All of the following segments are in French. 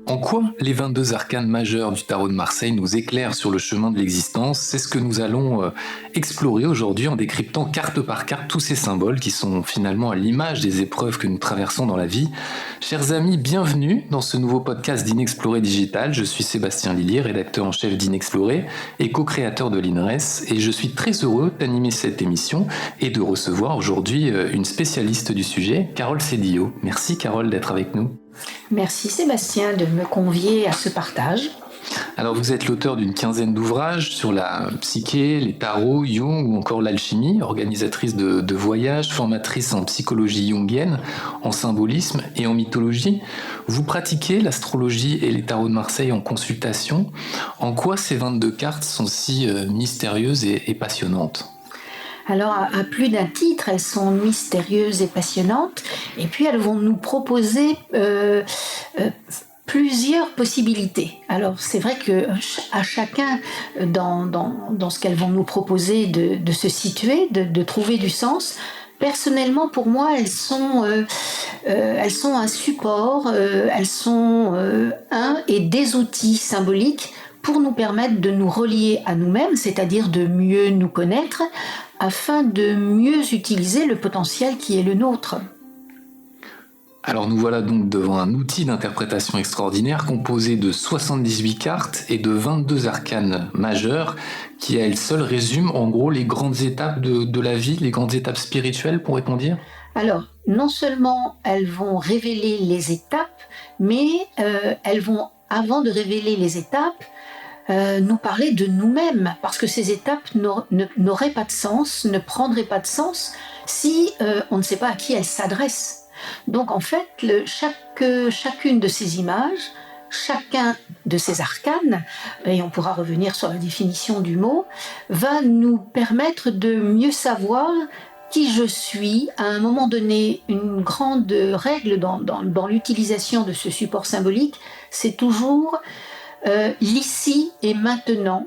En quoi les 22 arcanes majeures du tarot de Marseille nous éclairent sur le chemin de l'existence? C'est ce que nous allons explorer aujourd'hui en décryptant carte par carte tous ces symboles qui sont finalement à l'image des épreuves que nous traversons dans la vie. Chers amis, bienvenue dans ce nouveau podcast d'Inexploré Digital. Je suis Sébastien Lillier, rédacteur en chef d'Inexploré et co-créateur de l'INRES, et je suis très heureux d'animer cette émission et de recevoir aujourd'hui une spécialiste du sujet, Carole Cédillo. Merci Carole d'être avec nous. Merci Sébastien de me convier à ce partage. Alors vous êtes l'auteur d'une quinzaine d'ouvrages sur la psyché, les tarots, Jung ou encore l'alchimie, organisatrice de voyages, formatrice en psychologie jungienne, en symbolisme et en mythologie. Vous pratiquez l'astrologie et les tarots de Marseille en consultation. En quoi ces 22 cartes sont si mystérieuses et passionnantes ? Alors, à plus d'un titre, elles sont mystérieuses et passionnantes, et puis elles vont nous proposer plusieurs possibilités. Alors, c'est vrai que à chacun, dans ce qu'elles vont nous proposer, de se situer, de trouver du sens. Personnellement, pour moi, elles sont un support, elles sont un et des outils symboliques pour nous permettre de nous relier à nous-mêmes, c'est-à-dire de mieux nous connaître, afin de mieux utiliser le potentiel qui est le nôtre. Alors nous voilà donc devant un outil d'interprétation extraordinaire composé de 78 cartes et de 22 arcanes majeures qui à elles seules résument en gros les grandes étapes de la vie, les grandes étapes spirituelles, pourrait-on dire ? Alors, non seulement elles vont révéler les étapes, mais elles vont, avant de révéler les étapes, nous parler de nous-mêmes, parce que ces étapes n'auraient pas de sens, ne prendraient pas de sens si on ne sait pas à qui elles s'adressent. Donc en fait, chacune de ces images, chacun de ces arcanes, et on pourra revenir sur la définition du mot, va nous permettre de mieux savoir qui je suis. À un moment donné, une grande règle dans l'utilisation de ce support symbolique, c'est toujours l'ici et maintenant.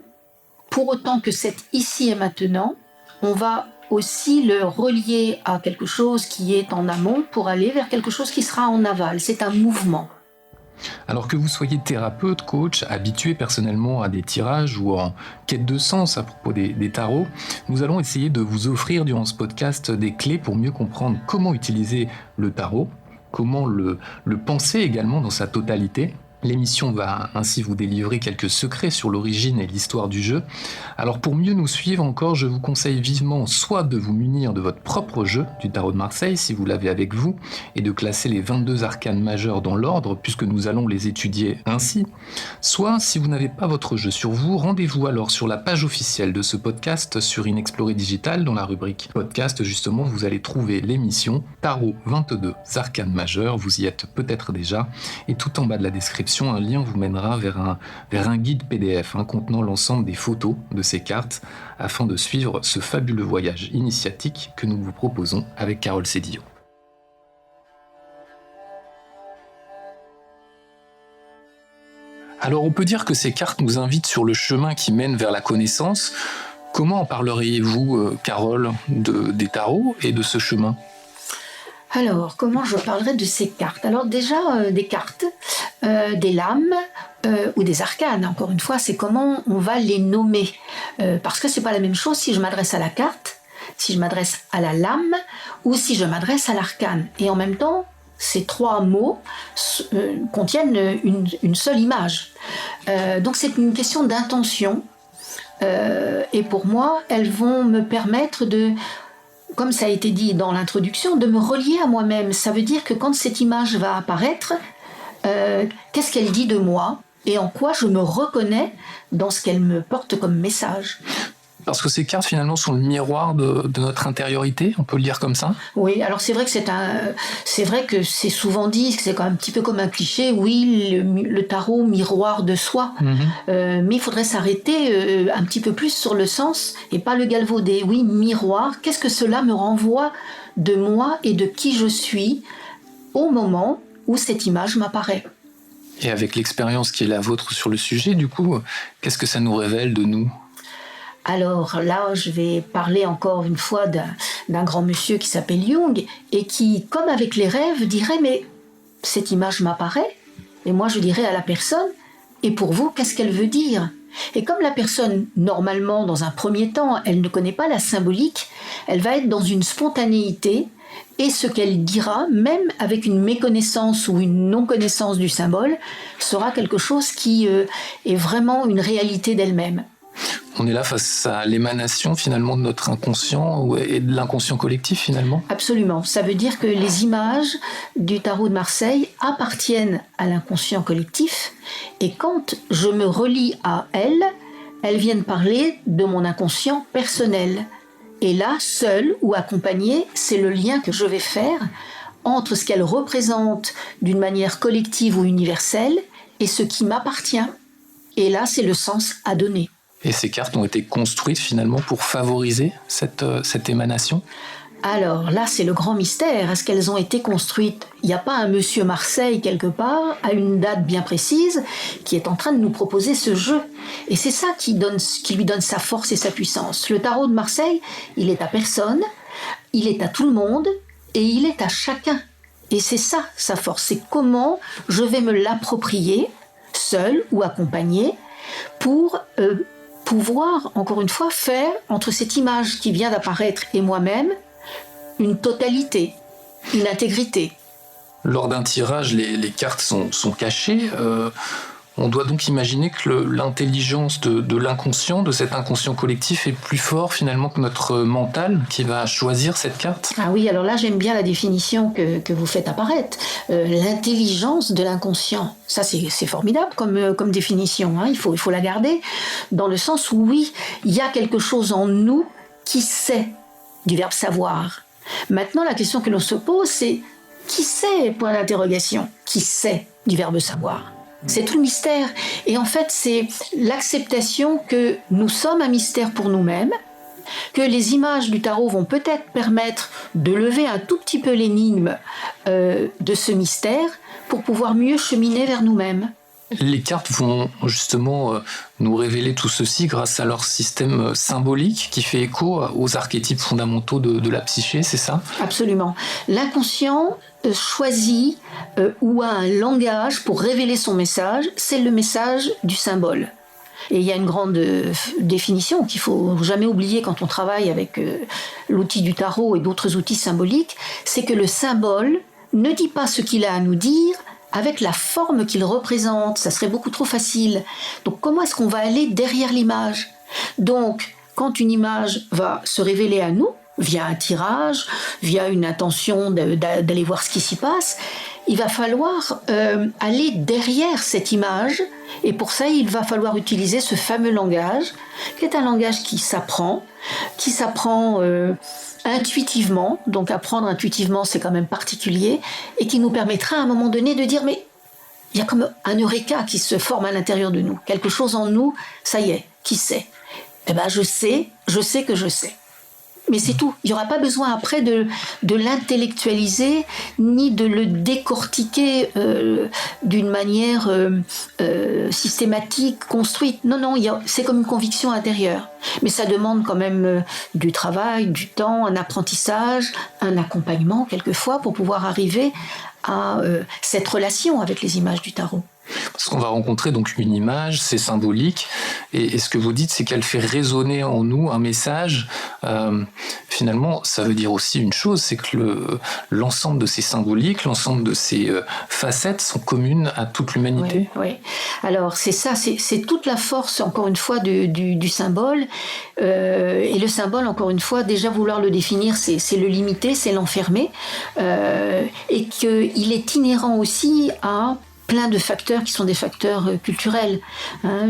Pour autant que cet ici et maintenant, on va aussi le relier à quelque chose qui est en amont pour aller vers quelque chose qui sera en aval. C'est un mouvement. Alors que vous soyez thérapeute, coach, habitué personnellement à des tirages ou en quête de sens à propos des tarots, nous allons essayer de vous offrir durant ce podcast des clés pour mieux comprendre comment utiliser le tarot, comment le penser également dans sa totalité. L'émission va ainsi vous délivrer quelques secrets sur l'origine et l'histoire du jeu. Alors pour mieux nous suivre encore, je vous conseille vivement soit de vous munir de votre propre jeu du tarot de Marseille, si vous l'avez avec vous, et de classer les 22 arcanes majeures dans l'ordre, puisque nous allons les étudier ainsi. Soit, si vous n'avez pas votre jeu sur vous, rendez-vous alors sur la page officielle de ce podcast sur Inexploré Digital, dans la rubrique podcast, justement, vous allez trouver l'émission Tarot 22 arcanes majeures, vous y êtes peut-être déjà, et tout en bas de la description, un lien vous mènera vers un guide PDF contenant l'ensemble des photos de ces cartes afin de suivre ce fabuleux voyage initiatique que nous vous proposons avec Carole Cédillo. Alors on peut dire que ces cartes nous invitent sur le chemin qui mène vers la connaissance. Comment en parleriez-vous, Carole, des tarots et de ce chemin ? Alors, comment je parlerai de ces cartes ? Alors déjà, des cartes, des lames ou des arcanes. Encore une fois, c'est comment on va les nommer. Parce que c'est pas la même chose si je m'adresse à la carte, si je m'adresse à la lame ou si je m'adresse à l'arcane. Et en même temps, ces trois mots contiennent une seule image. Donc c'est une question d'intention. Et pour moi, elles vont me permettre de, comme ça a été dit dans l'introduction, de me relier à moi-même. Ça veut dire que quand cette image va apparaître, qu'est-ce qu'elle dit de moi et en quoi je me reconnais dans ce qu'elle me porte comme message. Parce que ces cartes finalement sont le miroir de notre intériorité, on peut le dire comme ça ? Oui, alors c'est vrai que c'est souvent dit, que c'est quand même un petit peu comme un cliché, oui, le tarot miroir de soi, mais il faudrait s'arrêter un petit peu plus sur le sens et pas le galvauder. Oui, miroir, qu'est-ce que cela me renvoie de moi et de qui je suis au moment où cette image m'apparaît. Et avec l'expérience qui est la vôtre sur le sujet, du coup, qu'est-ce que ça nous révèle de nous ? Alors là, je vais parler encore une fois d'un grand monsieur qui s'appelle Jung et qui, comme avec les rêves, dirait « mais cette image m'apparaît ». Et moi, je dirais à la personne « et pour vous, qu'est-ce qu'elle veut dire ?» Et comme la personne, normalement, dans un premier temps, elle ne connaît pas la symbolique, elle va être dans une spontanéité et ce qu'elle dira, même avec une méconnaissance ou une non-connaissance du symbole, sera quelque chose qui est vraiment une réalité d'elle-même. On est là face à l'émanation finalement de notre inconscient et de l'inconscient collectif finalement. Absolument. Ça veut dire que les images du tarot de Marseille appartiennent à l'inconscient collectif et quand je me relie à elles, elles viennent parler de mon inconscient personnel. Et là, seule ou accompagnée, c'est le lien que je vais faire entre ce qu'elles représentent d'une manière collective ou universelle et ce qui m'appartient. Et là, c'est le sens à donner. Et ces cartes ont été construites finalement pour favoriser cette émanation ? Alors là, c'est le grand mystère. Est-ce qu'elles ont été construites ? Il n'y a pas un monsieur Marseille quelque part, à une date bien précise, qui est en train de nous proposer ce jeu. Et c'est ça qui lui donne sa force et sa puissance. Le tarot de Marseille, il est à personne, il est à tout le monde, et il est à chacun. Et c'est ça, sa force. C'est comment je vais me l'approprier, seul ou accompagné, pour pouvoir, encore une fois, faire entre cette image qui vient d'apparaître et moi-même, une totalité, une intégrité. Lors d'un tirage, les cartes sont cachées. On doit donc imaginer que l'intelligence de l'inconscient, de cet inconscient collectif, est plus fort finalement que notre mental qui va choisir cette carte. Ah oui, alors là j'aime bien la définition que vous faites apparaître. L'intelligence de l'inconscient, ça c'est formidable comme définition, hein. Il faut la garder, dans le sens où oui, il y a quelque chose en nous qui sait, du verbe savoir. Maintenant la question que l'on se pose c'est qui sait, point d'interrogation, qui sait, du verbe savoir. C'est tout le mystère. Et en fait, c'est l'acceptation que nous sommes un mystère pour nous-mêmes, que les images du tarot vont peut-être permettre de lever un tout petit peu l'énigme de ce mystère pour pouvoir mieux cheminer vers nous-mêmes. Les cartes vont justement nous révéler tout ceci grâce à leur système symbolique qui fait écho aux archétypes fondamentaux de la psyché, c'est ça ? Absolument. L'inconscient choisit ou a un langage pour révéler son message, c'est le message du symbole. Et il y a une grande définition qu'il ne faut jamais oublier quand on travaille avec l'outil du tarot et d'autres outils symboliques, c'est que le symbole ne dit pas ce qu'il a à nous dire avec la forme qu'il représente. Ça serait beaucoup trop facile. Donc comment est-ce qu'on va aller derrière l'image ? Donc quand une image va se révéler à nous, via un tirage, via une intention d'aller voir ce qui s'y passe, il va falloir aller derrière cette image et pour ça il va falloir utiliser ce fameux langage qui est un langage qui s'apprend intuitivement, donc apprendre intuitivement c'est quand même particulier et qui nous permettra à un moment donné de dire mais il y a comme un eureka qui se forme à l'intérieur de nous, quelque chose en nous, ça y est, qui sait ? Eh ben je sais que je sais. Mais c'est tout. Il n'y aura pas besoin après de l'intellectualiser ni de le décortiquer d'une manière systématique, construite. Non, c'est comme une conviction intérieure. Mais ça demande quand même du travail, du temps, un apprentissage, un accompagnement quelquefois pour pouvoir arriver à cette relation avec les images du tarot. Parce qu'on va rencontrer donc une image, c'est symbolique, et ce que vous dites, c'est qu'elle fait résonner en nous un message. Finalement, ça veut dire aussi une chose, c'est que l'ensemble de ces symboliques, l'ensemble de ces facettes sont communes à toute l'humanité. Oui. Alors c'est ça, c'est toute la force, encore une fois, du symbole. Et le symbole, encore une fois, déjà vouloir le définir, c'est le limiter, c'est l'enfermer. Et qu'il est inhérent aussi à plein de facteurs qui sont des facteurs culturels.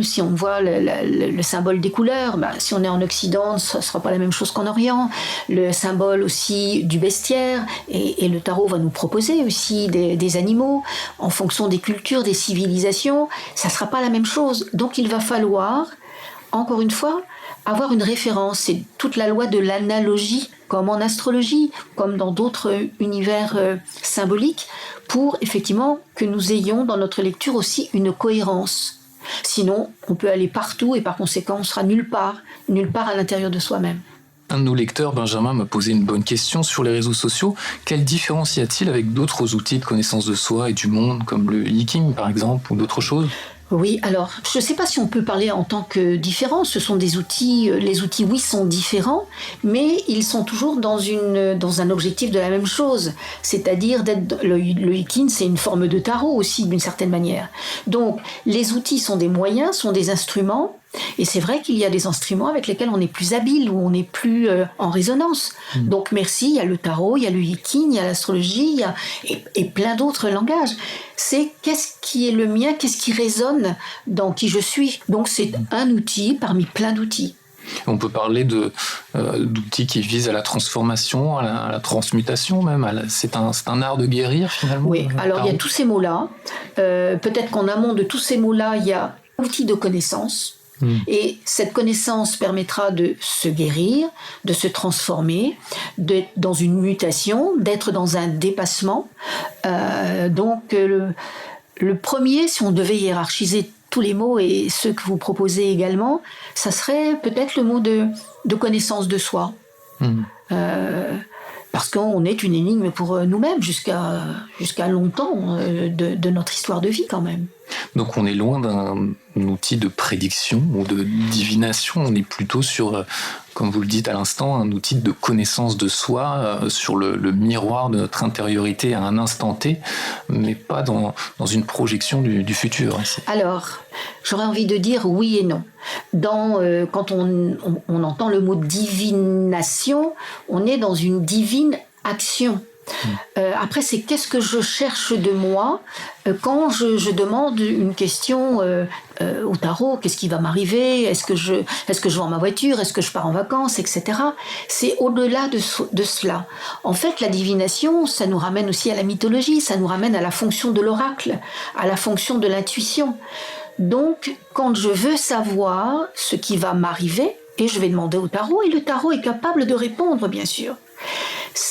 Si on voit le symbole des couleurs, si on est en Occident, ce ne sera pas la même chose qu'en Orient. Le symbole aussi du bestiaire, et le tarot va nous proposer aussi des animaux, en fonction des cultures, des civilisations, ça ne sera pas la même chose. Donc il va falloir, encore une fois, avoir une référence. C'est toute la loi de l'analogie, comme en astrologie, comme dans d'autres univers symboliques, pour effectivement que nous ayons dans notre lecture aussi une cohérence. Sinon, on peut aller partout et par conséquent, on sera nulle part à l'intérieur de soi-même. Un de nos lecteurs, Benjamin, m'a posé une bonne question sur les réseaux sociaux. Quelle différence y a-t-il avec d'autres outils de connaissance de soi et du monde, comme le Hiking par exemple, ou d'autres choses ? Oui, alors, je ne sais pas si on peut parler en tant que différents. Ce sont des outils, les outils, oui, sont différents, mais ils sont toujours dans un objectif de la même chose. C'est-à-dire, le Hiking, c'est une forme de tarot aussi, d'une certaine manière. Donc, les outils sont des moyens, sont des instruments. Et c'est vrai qu'il y a des instruments avec lesquels on est plus habile, ou on est plus en résonance. Donc merci, il y a le tarot, il y a le Hiking, il y a l'astrologie, et plein d'autres langages. C'est qu'est-ce qui est le mien, qu'est-ce qui résonne dans qui je suis. Donc c'est un outil parmi plein d'outils. On peut parler d'outils qui visent à la transformation, à la transmutation même. C'est un art de guérir finalement. Oui, alors il y a tous ces mots-là. Peut-être qu'en amont de tous ces mots-là, il y a outil de connaissance. Et cette connaissance permettra de se guérir, de se transformer, d'être dans une mutation, d'être dans un dépassement. Donc le premier, si on devait hiérarchiser tous les mots et ceux que vous proposez également, ça serait peut-être le mot de connaissance de soi. Parce qu'on est une énigme pour nous-mêmes jusqu'à longtemps de notre histoire de vie quand même. Donc on est loin d'un outil de prédiction ou de divination, on est plutôt sur, comme vous le dites à l'instant, un outil de connaissance de soi, sur le miroir de notre intériorité à un instant T, mais pas dans une projection du futur. Ici. Alors, j'aurais envie de dire oui et non. Quand on entend le mot divination, on est dans une divine action. Après, c'est qu'est-ce que je cherche de moi quand je demande une question au tarot, qu'est-ce qui va m'arriver, est-ce que je vends ma voiture, est-ce que je pars en vacances, etc. C'est au-delà de cela. En fait, la divination, ça nous ramène aussi à la mythologie, ça nous ramène à la fonction de l'oracle, à la fonction de l'intuition. Donc, quand je veux savoir ce qui va m'arriver, et je vais demander au tarot, et le tarot est capable de répondre, bien sûr.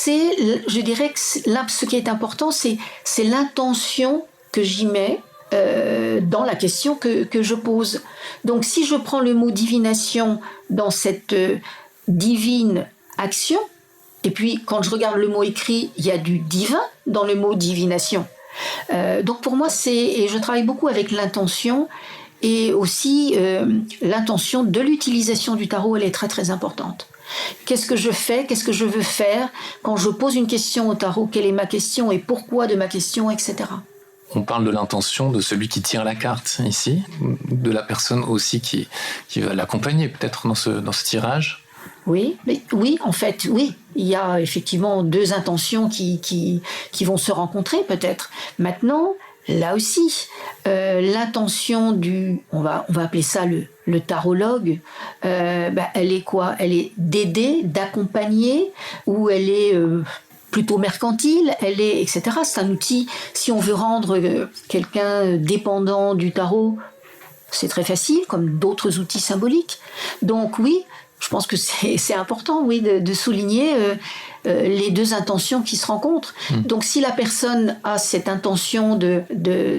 Je dirais que ce qui est important, c'est l'intention que j'y mets dans la question que je pose. Donc, si je prends le mot divination dans cette divine action, et puis quand je regarde le mot écrit, il y a du divin dans le mot divination. Donc, pour moi, et je travaille beaucoup avec l'intention, et aussi l'intention de l'utilisation du tarot, elle est très très importante. Qu'est-ce que je fais, qu'est-ce que je veux faire quand je pose une question au tarot, quelle est ma question et pourquoi de ma question, etc. On parle de l'intention de celui qui tire la carte ici, de la personne aussi qui va l'accompagner peut-être dans ce tirage. Oui, en fait, oui. Il y a effectivement deux intentions qui vont se rencontrer peut-être. Maintenant, là aussi, l'intention on va appeler ça le tarologue, elle est quoi ? Elle est d'aider, d'accompagner, ou elle est plutôt mercantile, elle est, etc. C'est un outil, si on veut rendre quelqu'un dépendant du tarot, c'est très facile, comme d'autres outils symboliques. Donc oui, je pense que c'est important, oui, de souligner les deux intentions qui se rencontrent. Donc, si la personne a cette intention de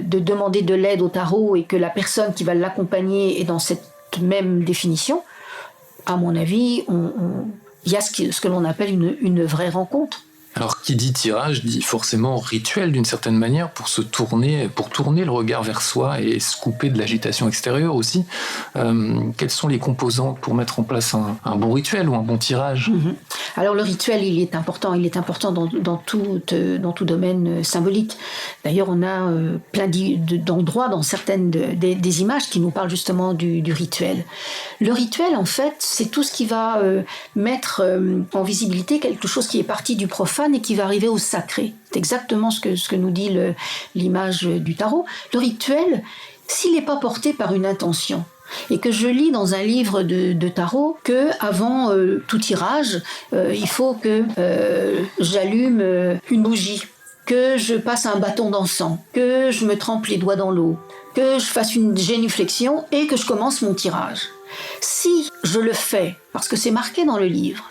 demander de l'aide au tarot et que la personne qui va l'accompagner est dans cette même définition, à mon avis, il y a ce que l'on appelle une vraie rencontre. Alors, qui dit tirage dit forcément rituel d'une certaine manière pour tourner le regard vers soi et se couper de l'agitation extérieure aussi. Quelles sont les composantes pour mettre en place un bon rituel ou un bon tirage ? Alors, le rituel, il est important dans tout domaine symbolique. D'ailleurs, on a plein d'endroits dans certaines des images qui nous parlent justement du rituel. Le rituel, en fait, c'est tout ce qui va mettre en visibilité quelque chose qui est parti du profane et qui va arriver au sacré. C'est exactement ce que nous dit l'image du tarot. Le rituel, s'il n'est pas porté par une intention, et que je lis dans un livre de tarot que avant tout tirage, il faut que j'allume une bougie, que je passe un bâton d'encens, que je me trempe les doigts dans l'eau, que je fasse une génuflexion et que je commence mon tirage. Si je le fais, parce que c'est marqué dans le livre,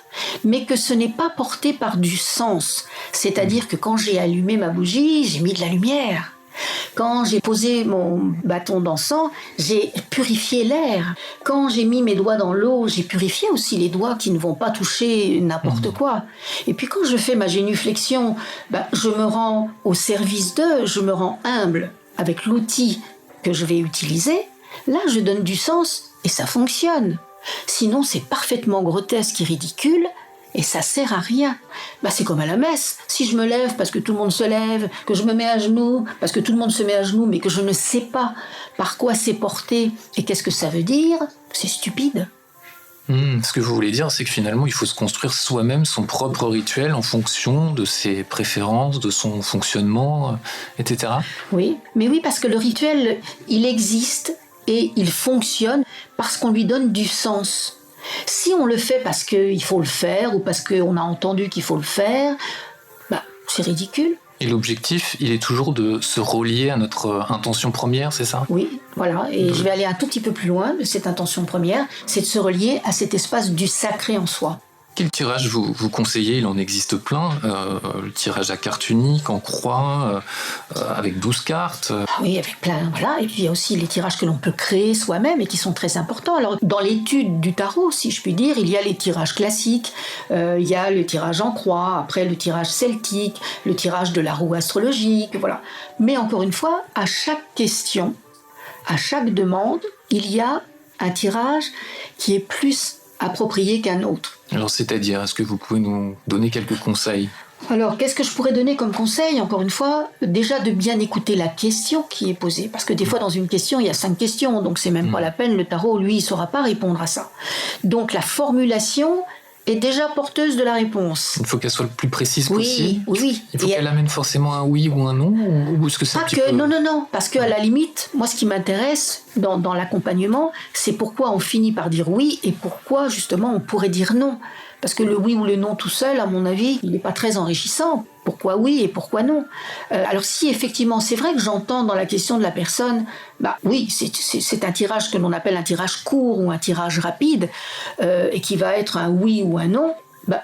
mais que ce n'est pas porté par du sens, c'est-à-dire que quand j'ai allumé ma bougie, j'ai mis de la lumière, Quand j'ai posé mon bâton d'encens, j'ai purifié l'air. Quand j'ai mis mes doigts dans l'eau, j'ai purifié aussi les doigts qui ne vont pas toucher n'importe quoi. Et puis quand je fais ma génuflexion, je me rends au service d'eux, je me rends humble avec l'outil que je vais utiliser. Là, je donne du sens et ça fonctionne. Sinon, c'est parfaitement grotesque et ridicule. Et ça sert à rien. C'est comme à la messe. Si je me lève parce que tout le monde se lève, que je me mets à genoux parce que tout le monde se met à genoux, mais que je ne sais pas par quoi c'est porté et qu'est-ce que ça veut dire, c'est stupide. Ce que vous voulez dire, c'est que finalement, il faut se construire soi-même son propre rituel en fonction de ses préférences, de son fonctionnement, etc. Oui, mais oui, parce que le rituel, il existe et il fonctionne parce qu'on lui donne du sens. Si on le fait parce qu'il faut le faire ou parce qu'on a entendu qu'il faut le faire, c'est ridicule. Et l'objectif, il est toujours de se relier à notre intention première, c'est ça ? Oui, voilà. Et je vais aller un tout petit peu plus loin de cette intention première, c'est de se relier à cet espace du sacré en soi. Quel tirage vous conseillez ? Il en existe plein. Le tirage à carte unique, en croix, avec 12 cartes. Oui, avec plein, voilà. Et puis il y a aussi les tirages que l'on peut créer soi-même et qui sont très importants. Alors, dans l'étude du tarot, si je puis dire, il y a les tirages classiques, il y a le tirage en croix, après le tirage celtique, le tirage de la roue astrologique, voilà. Mais encore une fois, à chaque question, à chaque demande, il y a un tirage qui est plus approprié qu'un autre. Alors, c'est-à-dire, est-ce que vous pouvez nous donner quelques conseils ? Alors, qu'est-ce que je pourrais donner comme conseil ? Encore une fois, déjà de bien écouter la question qui est posée. Parce que des fois, dans une question, il y a 5 questions, donc c'est même pas la peine. Le tarot, lui, il ne saura pas répondre à ça. Donc, la formulation est déjà porteuse de la réponse. Il faut qu'elle soit le plus précise possible. Oui. Il faut qu'elle amène forcément un oui ou un non, ou est-ce que c'est Non, parce qu'à la limite, moi, ce qui m'intéresse dans l'accompagnement, c'est pourquoi on finit par dire oui et pourquoi, justement, on pourrait dire non. Parce que le oui ou le non tout seul, à mon avis, il n'est pas très enrichissant. Pourquoi oui et pourquoi non ? Alors si effectivement, c'est vrai que j'entends dans la question de la personne, oui, c'est un tirage que l'on appelle un tirage court ou un tirage rapide, et qui va être un oui ou un non,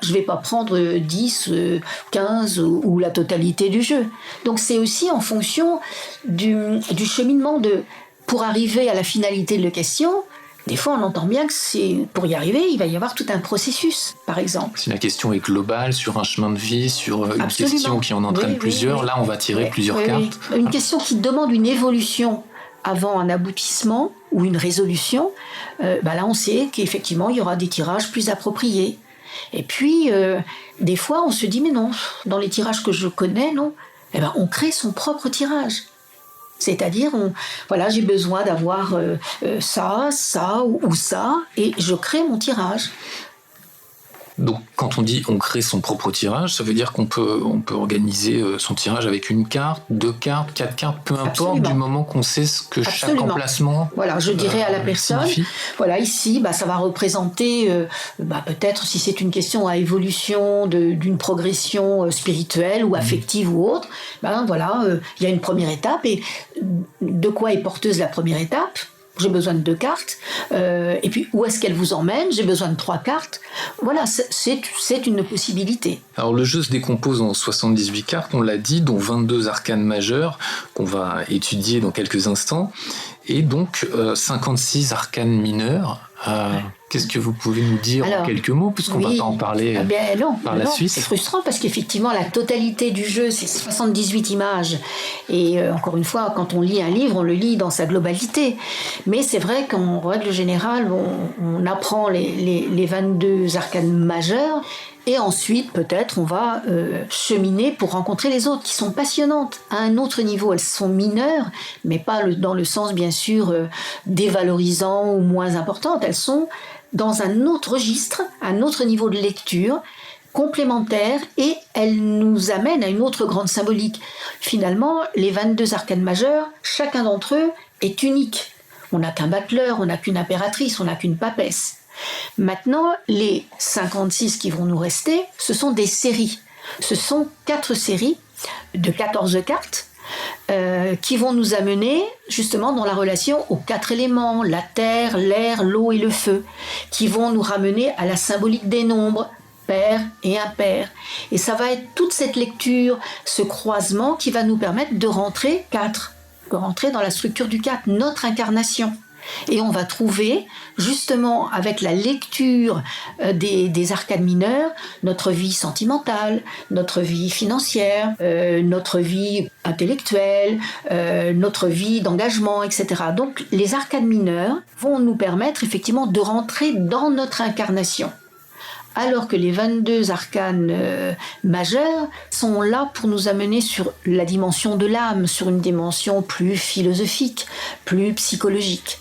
je ne vais pas prendre 10, 15 ou la totalité du jeu. Donc c'est aussi en fonction du cheminement pour arriver à la finalité de la question. Des fois, on entend bien que pour y arriver, il va y avoir tout un processus, par exemple. Si la question est globale, sur un chemin de vie, sur une question qui en entraîne plusieurs, là, on va tirer plusieurs cartes. Une question qui demande une évolution avant un aboutissement ou une résolution, là, on sait qu'effectivement, il y aura des tirages plus appropriés. Et puis, des fois, on se dit, mais non, dans les tirages que je connais, non. On crée son propre tirage. C'est-à-dire, j'ai besoin d'avoir ça ou ça, et je crée mon tirage. Donc, quand on dit on crée son propre tirage, ça veut dire qu'on peut organiser son tirage avec une carte, 2 cartes, 4 cartes, peu importe, Absolument. du moment qu'on sait ce que chaque emplacement Voilà, je dirais à la personne, signifie. Voilà, ici, ça va représenter, peut-être si c'est une question à évolution d'une progression spirituelle ou affective ou autre, il y a une première étape, et de quoi est porteuse la première étape ? J'ai besoin de 2 cartes. Et puis, où est-ce qu'elle vous emmène ? J'ai besoin de 3 cartes. Voilà, c'est une possibilité. Alors, le jeu se décompose en 78 cartes, on l'a dit, dont 22 arcanes majeures, qu'on va étudier dans quelques instants, et donc 56 arcanes mineures. Qu'est-ce que vous pouvez nous dire en quelques mots, puisqu'on ne va pas en parler par la suite. C'est frustrant parce qu'effectivement, la totalité du jeu, c'est 78 images. Et encore une fois, quand on lit un livre, on le lit dans sa globalité. Mais c'est vrai qu'en règle générale, on apprend les 22 arcanes majeures. Et ensuite, peut-être, on va cheminer pour rencontrer les autres, qui sont passionnantes. À un autre niveau, elles sont mineures, mais pas dans le sens, bien sûr, dévalorisant ou moins importantes. Elles sont dans un autre registre, un autre niveau de lecture, complémentaire, et elles nous amènent à une autre grande symbolique. Finalement, les 22 arcanes majeures, chacun d'entre eux est unique. On n'a qu'un battleur, on n'a qu'une impératrice, on n'a qu'une papesse. Maintenant, les 56 qui vont nous rester, ce sont des séries. Ce sont 4 séries de 14 cartes qui vont nous amener justement dans la relation aux 4 éléments, la terre, l'air, l'eau et le feu, qui vont nous ramener à la symbolique des nombres, pair et impair. Et ça va être toute cette lecture, ce croisement qui va nous permettre de rentrer 4 rentrer dans la structure du 4, notre incarnation. Et on va trouver, justement, avec la lecture des arcanes mineurs, notre vie sentimentale, notre vie financière, notre vie intellectuelle, notre vie d'engagement, etc. Donc, les arcanes mineurs vont nous permettre, effectivement, de rentrer dans notre incarnation. Alors que les 22 arcanes majeurs sont là pour nous amener sur la dimension de l'âme, sur une dimension plus philosophique, plus psychologique.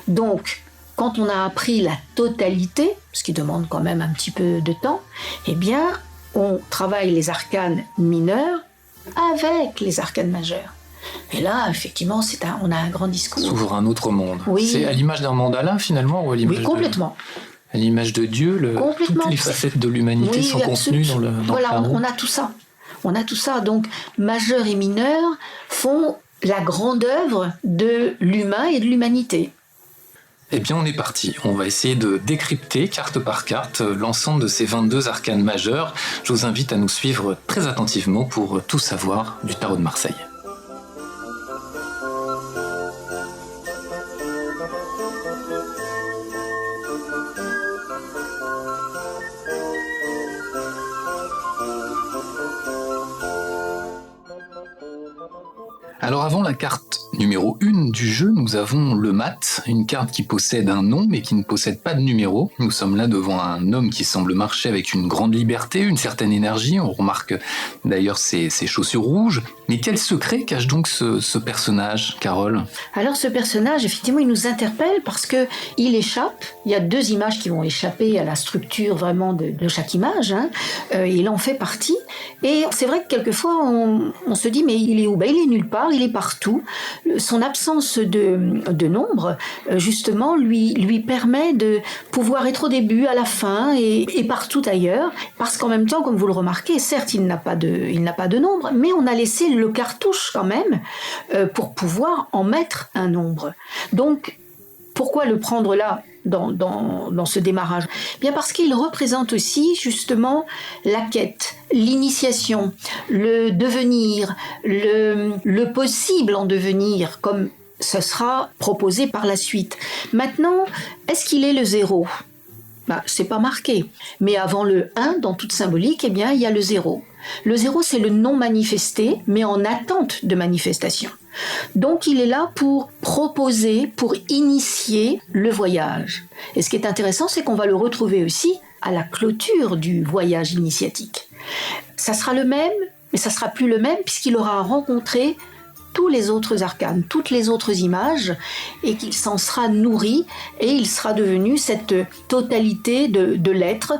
Donc, quand on a appris la totalité, ce qui demande quand même un petit peu de temps, eh bien, on travaille les arcanes mineurs avec les arcanes majeurs. Et là, effectivement, on a un grand discours. S'ouvre un autre monde. Oui. C'est à l'image d'un mandala, finalement, ou à l'image complètement. À l'image de Dieu, toutes les facettes de l'humanité sont contenues dans le Voilà, on a tout ça. On a tout ça. Donc, majeur et mineur font la grande œuvre de l'humain et de l'humanité. Eh bien, on est parti. On va essayer de décrypter, carte par carte, l'ensemble de ces 22 arcanes majeurs. Je vous invite à nous suivre très attentivement pour tout savoir du tarot de Marseille. Alors avant la carte numéro 1 du jeu, nous avons le mat, une carte qui possède un nom mais qui ne possède pas de numéro. Nous sommes là devant un homme qui semble marcher avec une grande liberté, une certaine énergie. On remarque d'ailleurs ses chaussures rouges. Mais quel secret cache donc ce personnage, Carole ? Alors ce personnage, effectivement, il nous interpelle parce qu'il échappe. Il y a 2 images qui vont échapper à la structure vraiment de chaque image. Il en fait partie. Et c'est vrai que quelquefois, on se dit, mais il est où ? Il est nulle part, il est partout. Son absence de nombre, justement, lui permet de pouvoir être au début, à la fin et partout ailleurs. Parce qu'en même temps, comme vous le remarquez, certes, il n'a pas de nombre, mais on a laissé le cartouche quand même pour pouvoir en mettre un nombre. Donc, pourquoi le prendre là dans ce démarrage ? Bien parce qu'il représente aussi justement la quête, l'initiation, le devenir, le possible en devenir, comme ce sera proposé par la suite. Maintenant, est-ce qu'il est le 0 ? C'est pas marqué. Mais avant le 1, dans toute symbolique, eh bien, il y a le 0. Le 0, c'est le non manifesté, mais en attente de manifestation. Donc, il est là pour proposer, pour initier le voyage. Et ce qui est intéressant, c'est qu'on va le retrouver aussi à la clôture du voyage initiatique. Ça sera le même, mais ça sera plus le même puisqu'il aura rencontré tous les autres arcanes, toutes les autres images, et qu'il s'en sera nourri, et il sera devenu cette totalité de l'être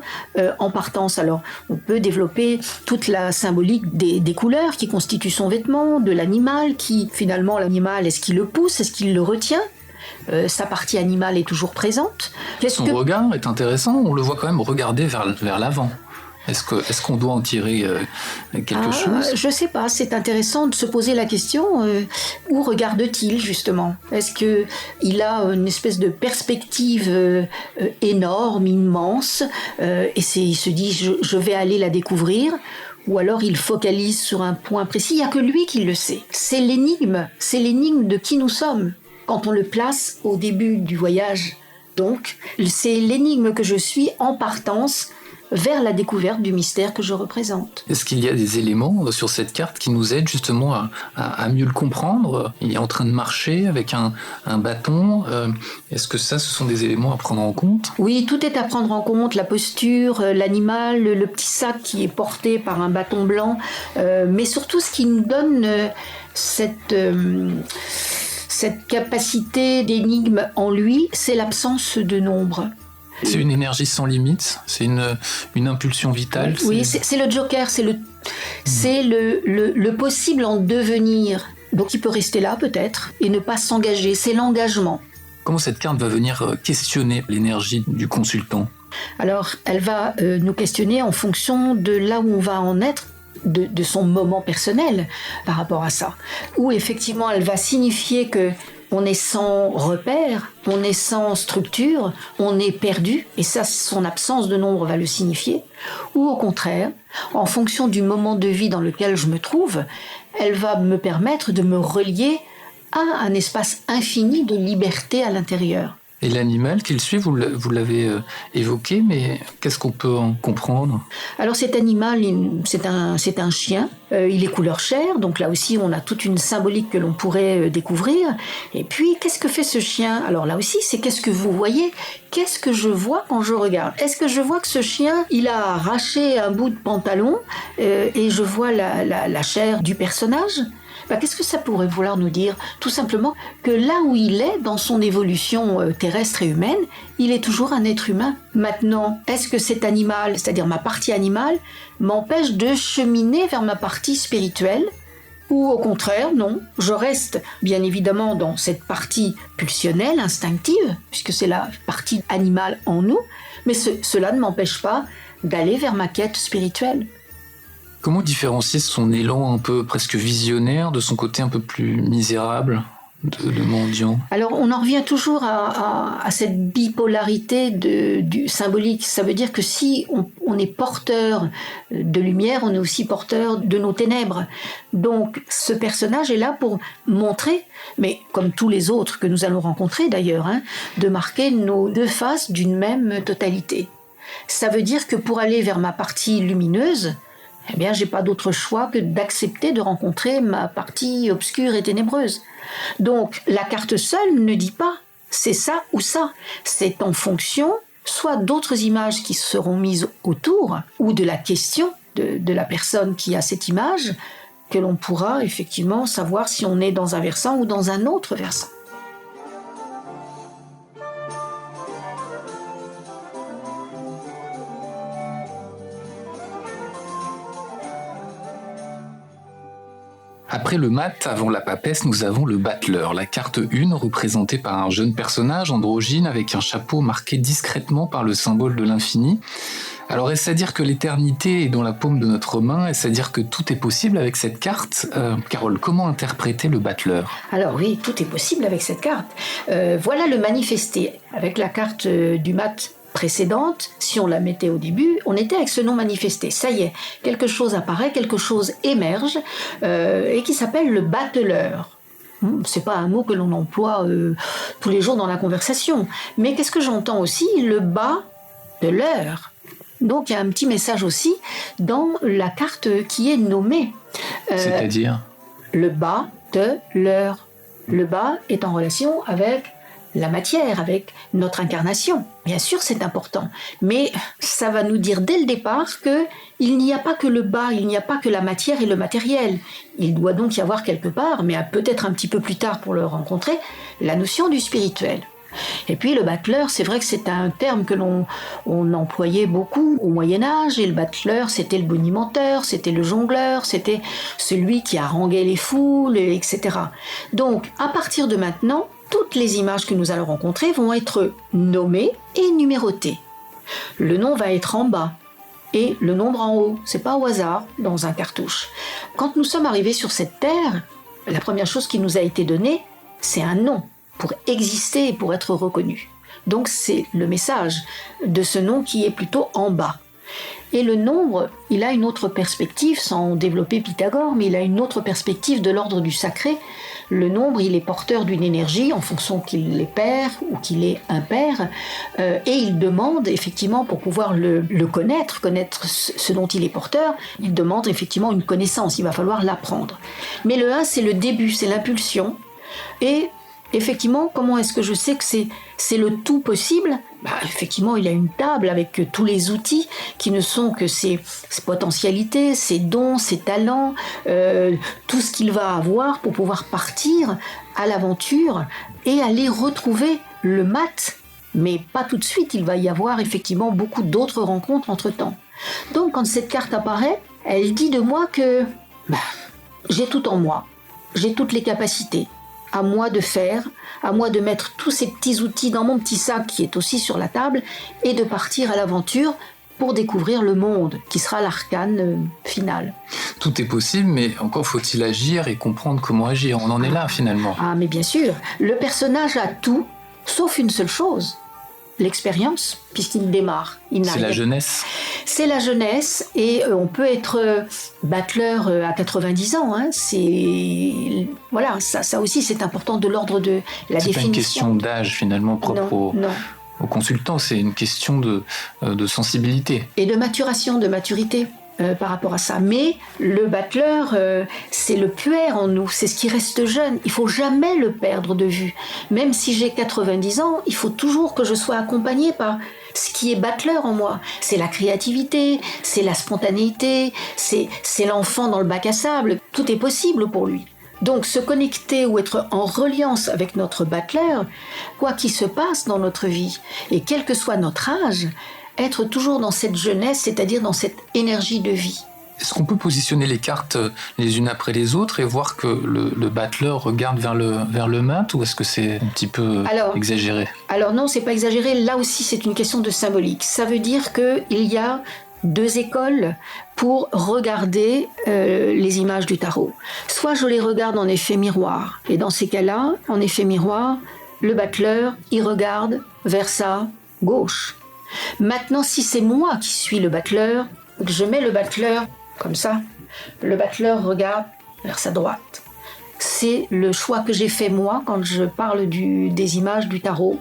en partance. Alors, on peut développer toute la symbolique des couleurs qui constituent son vêtement, de l'animal, qui, finalement, l'animal, est-ce qu'il le pousse, est-ce qu'il le retient ? Sa partie animale est toujours présente. Son regard est intéressant, on le voit quand même regarder vers l'avant. Est-ce qu'on doit en tirer quelque chose ? Je ne sais pas, c'est intéressant de se poser la question, où regarde-t-il justement ? Est-ce qu'il a une espèce de perspective énorme, immense, et il se dit je vais aller la découvrir ? Ou alors il focalise sur un point précis, il n'y a que lui qui le sait. C'est l'énigme de qui nous sommes quand on le place au début du voyage. Donc c'est l'énigme que je suis en partance vers la découverte du mystère que je représente. Est-ce qu'il y a des éléments sur cette carte qui nous aident justement à mieux le comprendre ? Il est en train de marcher avec un bâton. Est-ce que ce sont des éléments à prendre en compte ? Oui, tout est à prendre en compte, la posture, l'animal, le petit sac qui est porté par un bâton blanc, mais surtout ce qui nous donne cette capacité d'énigme en lui, c'est l'absence de nombre. C'est une énergie sans limite, c'est une impulsion vitale. Oui, c'est le joker, c'est le possible en devenir. Donc il peut rester là peut-être et ne pas s'engager, c'est l'engagement. Comment cette carte va venir questionner l'énergie du consultant ? Alors elle va nous questionner en fonction de là où on va en être, de son moment personnel par rapport à ça. Où effectivement elle va signifier que on est sans repère, on est sans structure, on est perdu, et ça, son absence de nombre va le signifier. Ou au contraire, en fonction du moment de vie dans lequel je me trouve, elle va me permettre de me relier a un espace infini de liberté à l'intérieur. Et l'animal qu'il suit, vous l'avez évoqué, mais qu'est-ce qu'on peut en comprendre ? Alors cet animal, c'est un chien, il est couleur chair, donc là aussi on a toute une symbolique que l'on pourrait découvrir. Et puis qu'est-ce que fait ce chien ? Alors là aussi c'est qu'est-ce que vous voyez ? Qu'est-ce que je vois quand je regarde ? Est-ce que je vois que ce chien, il a arraché un bout de pantalon et je vois la chair du personnage ? Qu'est-ce que ça pourrait vouloir nous dire ? Tout simplement que là où il est dans son évolution terrestre et humaine, il est toujours un être humain. Maintenant, est-ce que cet animal, c'est-à-dire ma partie animale, m'empêche de cheminer vers ma partie spirituelle ? Ou au contraire, non, je reste bien évidemment dans cette partie pulsionnelle, instinctive, puisque c'est la partie animale en nous, mais cela ne m'empêche pas d'aller vers ma quête spirituelle. Comment différencier son élan un peu presque visionnaire de son côté un peu plus misérable de mendiant ? Alors on en revient toujours à cette bipolarité du symbolique. Ça veut dire que si on est porteur de lumière, on est aussi porteur de nos ténèbres. Donc ce personnage est là pour montrer, mais comme tous les autres que nous allons rencontrer d'ailleurs, de marquer nos deux faces d'une même totalité. Ça veut dire que pour aller vers ma partie lumineuse, eh bien, j'ai pas d'autre choix que d'accepter de rencontrer ma partie obscure et ténébreuse. Donc, la carte seule ne dit pas c'est ça ou ça. C'est en fonction soit d'autres images qui seront mises autour ou de la question de la personne qui a cette image que l'on pourra effectivement savoir si on est dans un versant ou dans un autre versant. Après le mat, avant la papesse, nous avons le battleur, la carte 1 représentée par un jeune personnage androgyne avec un chapeau marqué discrètement par le symbole de l'infini. Alors est-ce à dire que l'éternité est dans la paume de notre main ? Est-ce à dire que tout est possible avec cette carte ? Carole, comment interpréter le battleur ? Alors oui, tout est possible avec cette carte. Voilà le manifesté. Avec la carte du mat précédente, si on la mettait au début, on était avec ce nom manifesté. Ça y est, quelque chose apparaît, quelque chose émerge et qui s'appelle le battleur. C'est pas un mot que l'on emploie tous les jours dans la conversation. Mais qu'est-ce que j'entends aussi ? Le bas de l'heure. Donc il y a un petit message aussi dans la carte qui est nommée. C'est-à-dire ? Le bas de l'heure. Le bas est en relation avec la matière, avec notre incarnation. Bien sûr, c'est important, mais ça va nous dire dès le départ qu'il n'y a pas que le bas, il n'y a pas que la matière et le matériel. Il doit donc y avoir quelque part, mais peut-être un petit peu plus tard pour le rencontrer, la notion du spirituel. Et puis le battleur, c'est vrai que c'est un terme que on employait beaucoup au Moyen-Âge, et le battleur, c'était le bonimenteur, c'était le jongleur, c'était celui qui haranguait les foules, etc. Donc, à partir de maintenant, toutes les images que nous allons rencontrer vont être nommées et numérotées. Le nom va être en bas et le nombre en haut. C'est pas au hasard dans un cartouche. Quand nous sommes arrivés sur cette terre, la première chose qui nous a été donnée, c'est un nom pour exister et pour être reconnu. Donc c'est le message de ce nom qui est plutôt en bas. Et le nombre, il a une autre perspective, sans développer Pythagore, mais il a une autre perspective de l'ordre du sacré. Le nombre, il est porteur d'une énergie en fonction qu'il est pair ou qu'il est impair, et il demande effectivement, pour pouvoir le connaître ce dont il est porteur, il demande effectivement une connaissance, il va falloir l'apprendre. Mais le 1, c'est le début, c'est l'impulsion, et effectivement, comment est-ce que je sais que c'est le tout possible ? Effectivement, il y a une table avec tous les outils qui ne sont que ses potentialités, ses dons, ses talents, tout ce qu'il va avoir pour pouvoir partir à l'aventure et aller retrouver le mat. Mais pas tout de suite, il va y avoir effectivement beaucoup d'autres rencontres entre-temps. Donc, quand cette carte apparaît, elle dit de moi que j'ai tout en moi, j'ai toutes les capacités. À moi de faire, à moi de mettre tous ces petits outils dans mon petit sac qui est aussi sur la table et de partir à l'aventure pour découvrir le monde, qui sera l'arcane final. Tout est possible, mais encore faut-il agir et comprendre comment agir. On en est là finalement. Ah, mais bien sûr, le personnage a tout, sauf une seule chose. l'expérience, puisqu'il démarre. C'est la jeunesse. C'est la jeunesse, et on peut être battleur à 90 ans. Hein. Voilà, ça aussi, c'est important de l'ordre de la définition. C'est pas une question d'âge, finalement, propre aux consultants. C'est une question de sensibilité. Et de maturité. Par rapport à ça. Mais le battleur, c'est le puer en nous, c'est ce qui reste jeune. Il faut jamais le perdre de vue. Même si j'ai 90 ans, il faut toujours que je sois accompagnée par ce qui est battleur en moi. C'est la créativité, c'est la spontanéité, c'est l'enfant dans le bac à sable. Tout est possible pour lui. Donc se connecter ou être en reliance avec notre battleur, quoi qu'il se passe dans notre vie, et quel que soit notre âge, être toujours dans cette jeunesse, c'est-à-dire dans cette énergie de vie. Est-ce qu'on peut positionner les cartes les unes après les autres et voir que le battleur regarde vers le mat, ou est-ce que c'est un petit peu exagéré ? Alors non, c'est pas exagéré. Là aussi, c'est une question de symbolique. Ça veut dire qu'il y a 2 écoles pour regarder les images du tarot. Soit je les regarde en effet miroir. Et dans ces cas-là, en effet miroir, le battleur, il regarde vers sa gauche. Maintenant, si c'est moi qui suis le battleur, je mets le battleur comme ça, le battleur regarde vers sa droite. C'est le choix que j'ai fait moi quand je parle des images du tarot.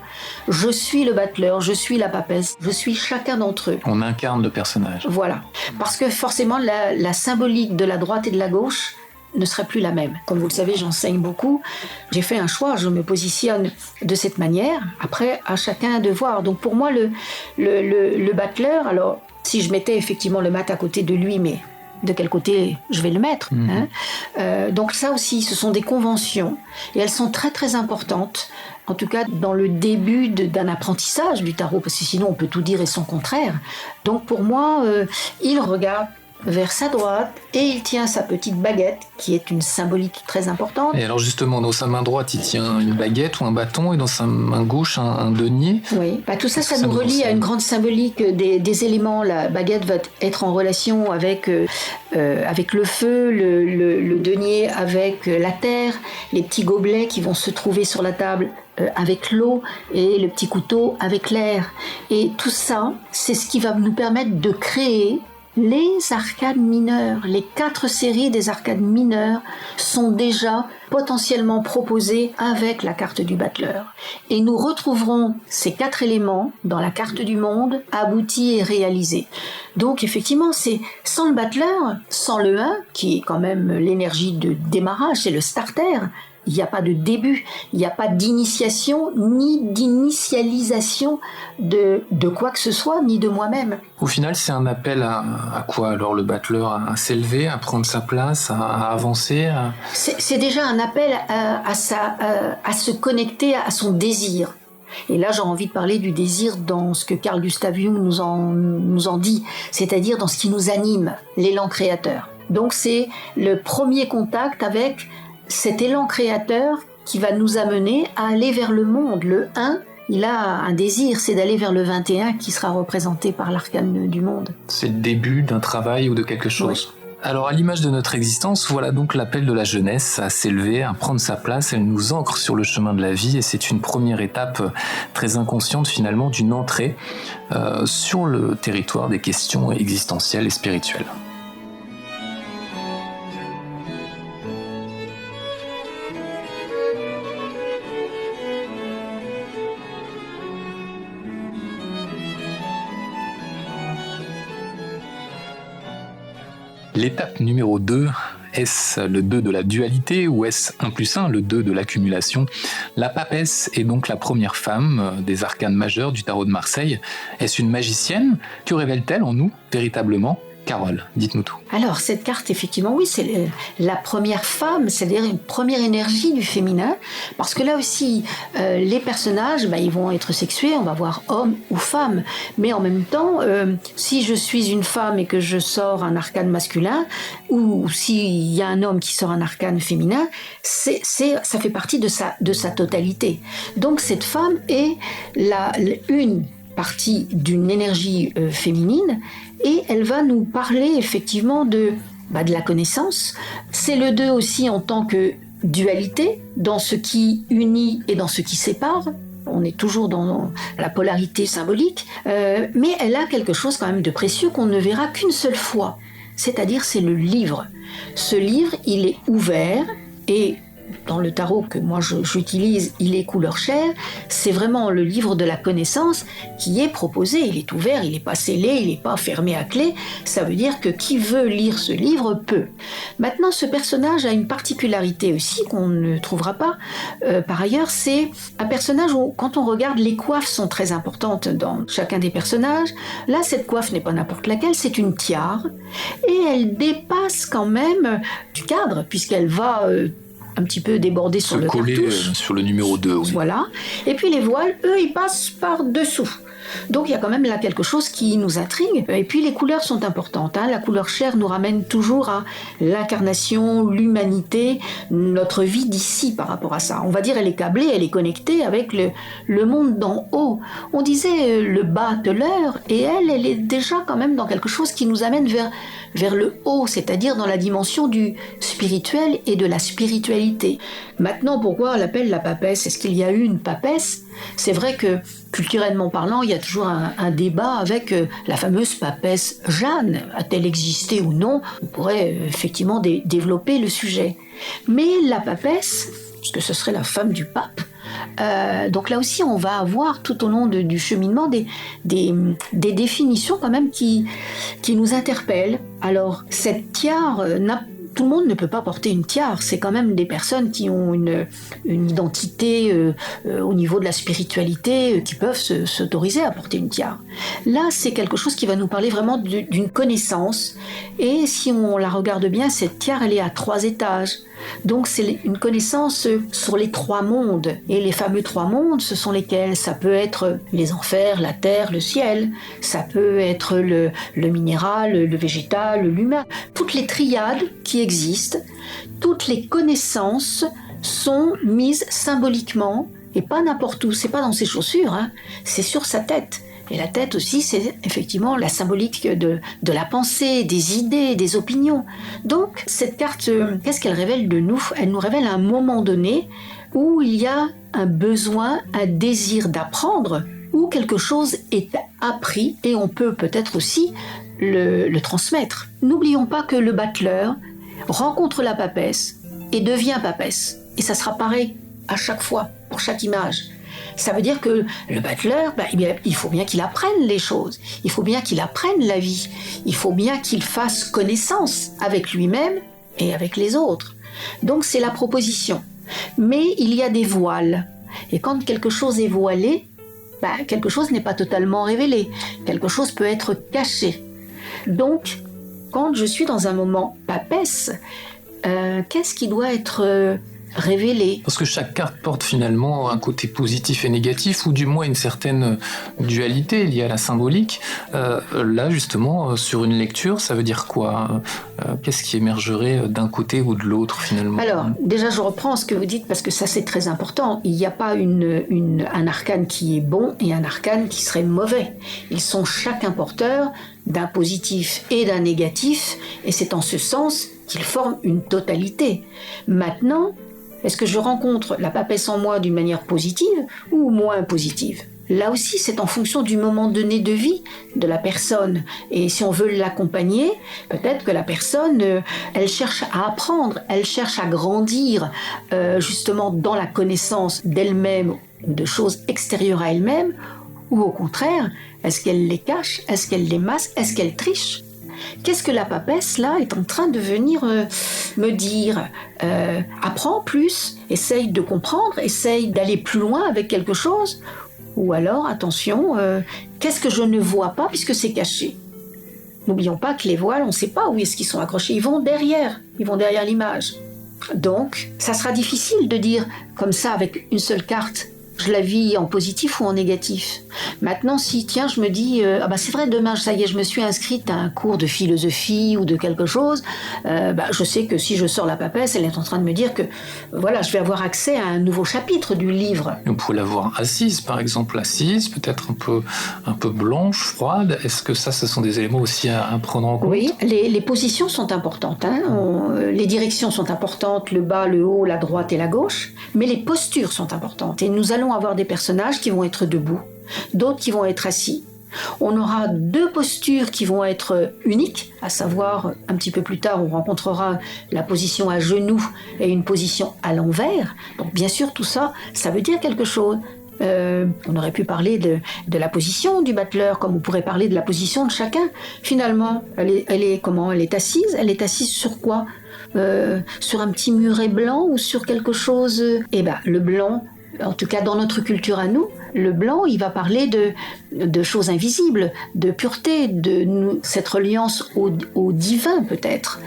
Je suis le battleur, je suis la papesse, je suis chacun d'entre eux. On incarne le personnage. Voilà. Parce que forcément, la symbolique de la droite et de la gauche ne serait plus la même. Comme vous le savez, j'enseigne beaucoup. J'ai fait un choix, je me positionne de cette manière. Après, à chacun de voir. Donc pour moi, le battleur, alors si je mettais effectivement le mat à côté de lui, mais de quel côté je vais le mettre, donc ça aussi, ce sont des conventions, et elles sont très très importantes, en tout cas dans le début d'un apprentissage du tarot, parce que sinon on peut tout dire et son contraire. Donc pour moi, il regarde vers sa droite et il tient sa petite baguette qui est une symbolique très importante. Et alors justement, dans sa main droite, il tient une baguette ou un bâton, et dans sa main gauche, un denier. Oui, tout ça, ça nous relie à une grande symbolique des éléments. La baguette va être en relation avec le feu, le denier avec la terre, les petits gobelets qui vont se trouver sur la table avec l'eau, et le petit couteau avec l'air. Et tout ça, c'est ce qui va nous permettre de créer les arcades mineures. Les 4 séries des arcades mineures sont déjà potentiellement proposées avec la carte du battleur. Et nous retrouverons ces 4 éléments dans la carte du monde, aboutis et réalisés. Donc effectivement, c'est sans le battleur, sans le 1, qui est quand même l'énergie de démarrage, c'est le starter. Il n'y a pas de début, il n'y a pas d'initiation, ni d'initialisation de quoi que ce soit, ni de moi-même. Au final, c'est un appel à quoi alors, le battleur? À s'élever, à prendre sa place, à avancer C'est déjà un appel à se connecter à son désir. Et là, j'ai envie de parler du désir dans ce que Carl Gustav Jung nous en dit, c'est-à-dire dans ce qui nous anime, l'élan créateur. Donc c'est le premier contact avec cet élan créateur qui va nous amener à aller vers le monde. Le 1, il a un désir, c'est d'aller vers le 21 qui sera représenté par l'arcane du monde. C'est le début d'un travail ou de quelque chose. Oui. Alors à l'image de notre existence, voilà donc l'appel de la jeunesse à s'élever, à prendre sa place. Elle nous ancre sur le chemin de la vie, et c'est une première étape très inconsciente finalement d'une entrée sur le territoire des questions existentielles et spirituelles. L'étape numéro 2, est-ce le 2 de la dualité ou est-ce 1 plus 1, le 2 de l'accumulation? La papesse est donc la première femme des arcanes majeures du tarot de Marseille. Est-ce une magicienne? Que révèle-t-elle en nous véritablement? Carole, dites-nous tout. Alors, cette carte, effectivement, oui, c'est la première femme, c'est-à-dire une première énergie du féminin, parce que là aussi, les personnages, ils vont être sexués, on va voir homme ou femme, mais en même temps, si je suis une femme et que je sors un arcane masculin, ou s'il y a un homme qui sort un arcane féminin, ça fait partie de sa totalité. Donc, cette femme est une partie d'une énergie féminine, et elle va nous parler effectivement de la connaissance. C'est le 2 aussi en tant que dualité, dans ce qui unit et dans ce qui sépare, On est toujours dans la polarité symbolique, mais elle a quelque chose quand même de précieux qu'on ne verra qu'une seule fois. C'est-à-dire, c'est le livre. Ce livre, il est ouvert et dans le tarot que moi j'utilise, il est couleur chair. C'est vraiment le livre de la connaissance qui est proposé. Il est ouvert, il n'est pas scellé, il n'est pas fermé à clé. Ça veut dire que qui veut lire ce livre peut. Maintenant, ce personnage a une particularité aussi qu'on ne trouvera pas par ailleurs. C'est un personnage où, quand on regarde, les coiffes sont très importantes dans chacun des personnages. Là, cette coiffe n'est pas n'importe laquelle, c'est une tiare. Et elle dépasse quand même du cadre, puisqu'elle va un petit peu débordé sur le cartouche. Sur le numéro 2, oui. Voilà. Et puis les voiles, eux, ils passent par-dessous. Donc il y a quand même là quelque chose qui nous intrigue. Et puis les couleurs sont importantes. La couleur chair nous ramène toujours à l'incarnation, l'humanité, notre vie d'ici par rapport à ça. On va dire elle est câblée, elle est connectée avec le monde d'en haut. On disait le bas de l'heure, et elle est déjà quand même dans quelque chose qui nous amène vers le haut, c'est-à-dire dans la dimension du spirituel et de la spiritualité. Maintenant, pourquoi on l'appelle la papesse ? Est-ce qu'il y a eu une papesse ? C'est vrai que, culturellement parlant, il y a toujours un débat avec la fameuse papesse Jeanne. A-t-elle existé ou non ? On pourrait effectivement développer le sujet. Mais la papesse, parce que ce serait la femme du pape, donc là aussi on va avoir tout au long du cheminement des définitions quand même qui nous interpellent. Alors cette tiare, tout le monde ne peut pas porter une tiare, c'est quand même des personnes qui ont une identité au niveau de la spiritualité qui peuvent s'autoriser à porter une tiare. Là c'est quelque chose qui va nous parler vraiment d'une connaissance, et si on la regarde bien, cette tiare elle est à 3 étages. Donc c'est une connaissance sur les 3 mondes. Et les fameux 3 mondes, ce sont lesquels ? Ça peut être les enfers, la terre, le ciel. Ça peut être le minéral, le végétal, l'humain. Toutes les triades qui existent, toutes les connaissances sont mises symboliquement, et pas n'importe où. C'est pas dans ses chaussures, c'est sur sa tête. Et la tête aussi, c'est effectivement la symbolique de la pensée, des idées, des opinions. Donc, cette carte, qu'est-ce qu'elle révèle de nous ? Elle nous révèle un moment donné où il y a un besoin, un désir d'apprendre, où quelque chose est appris, et on peut peut-être aussi le transmettre. N'oublions pas que le battleur rencontre la papesse et devient papesse. Et ça sera pareil à chaque fois, pour chaque image. Ça veut dire que le battleur, il faut bien qu'il apprenne les choses, il faut bien qu'il apprenne la vie, il faut bien qu'il fasse connaissance avec lui-même et avec les autres. Donc c'est la proposition. Mais il y a des voiles. Et quand quelque chose est voilé, quelque chose n'est pas totalement révélé. Quelque chose peut être caché. Donc, quand je suis dans un moment papesse, qu'est-ce qui doit être révélé ? Parce que chaque carte porte finalement un côté positif et négatif, ou du moins une certaine dualité liée à la symbolique. Là, justement, sur une lecture, ça veut dire quoi ? Qu'est-ce qui émergerait d'un côté ou de l'autre, finalement ? Alors, déjà, je reprends ce que vous dites, parce que ça, c'est très important. Il n'y a pas un arcane qui est bon et un arcane qui serait mauvais. Ils sont chacun porteurs d'un positif et d'un négatif, et c'est en ce sens qu'ils forment une totalité. Maintenant, est-ce que je rencontre la papesse en moi d'une manière positive ou moins positive ? Là aussi, c'est en fonction du moment donné de vie de la personne. Et si on veut l'accompagner, peut-être que la personne, elle cherche à apprendre, elle cherche à grandir justement dans la connaissance d'elle-même, de choses extérieures à elle-même, ou au contraire, est-ce qu'elle les cache ? Est-ce qu'elle les masque ? Est-ce qu'elle triche ? Qu'est-ce que la papesse, là, est en train de venir me dire ? Apprends plus, essaye de comprendre, essaye d'aller plus loin avec quelque chose. Ou alors, attention, qu'est-ce que je ne vois pas puisque c'est caché ? N'oublions pas que les voiles, on ne sait pas où est-ce qu'ils sont accrochés. Ils vont derrière l'image. Donc, ça sera difficile de dire comme ça avec une seule carte. Je la vis en positif ou en négatif. Maintenant, si, tiens, je me dis, c'est vrai, demain, ça y est, je me suis inscrite à un cours de philosophie ou de quelque chose, je sais que si je sors la papesse, elle est en train de me dire que, voilà, je vais avoir accès à un nouveau chapitre du livre. On pourrait la voir assise, par exemple, assise, peut-être un peu blanche, froide. Est-ce que ça, ce sont des éléments aussi à prendre en compte ? Oui, les positions sont importantes. Les directions sont importantes, le bas, le haut, la droite et la gauche, mais les postures sont importantes. Et nous allons allons avoir des personnages qui vont être debout, d'autres qui vont être assis. On aura 2 postures qui vont être uniques, à savoir, un petit peu plus tard, on rencontrera la position à genoux et une position à l'envers. Donc bien sûr, tout ça, ça veut dire quelque chose. On aurait pu parler de la position du battleur, comme on pourrait parler de la position de chacun. Finalement, elle est comment ? Elle est assise. Elle est assise sur quoi ? Sur un petit muret blanc ou sur quelque chose ? Eh bien, le blanc, en tout cas dans notre culture à nous, le blanc, il va parler de choses invisibles, de pureté, cette reliance au divin peut-être.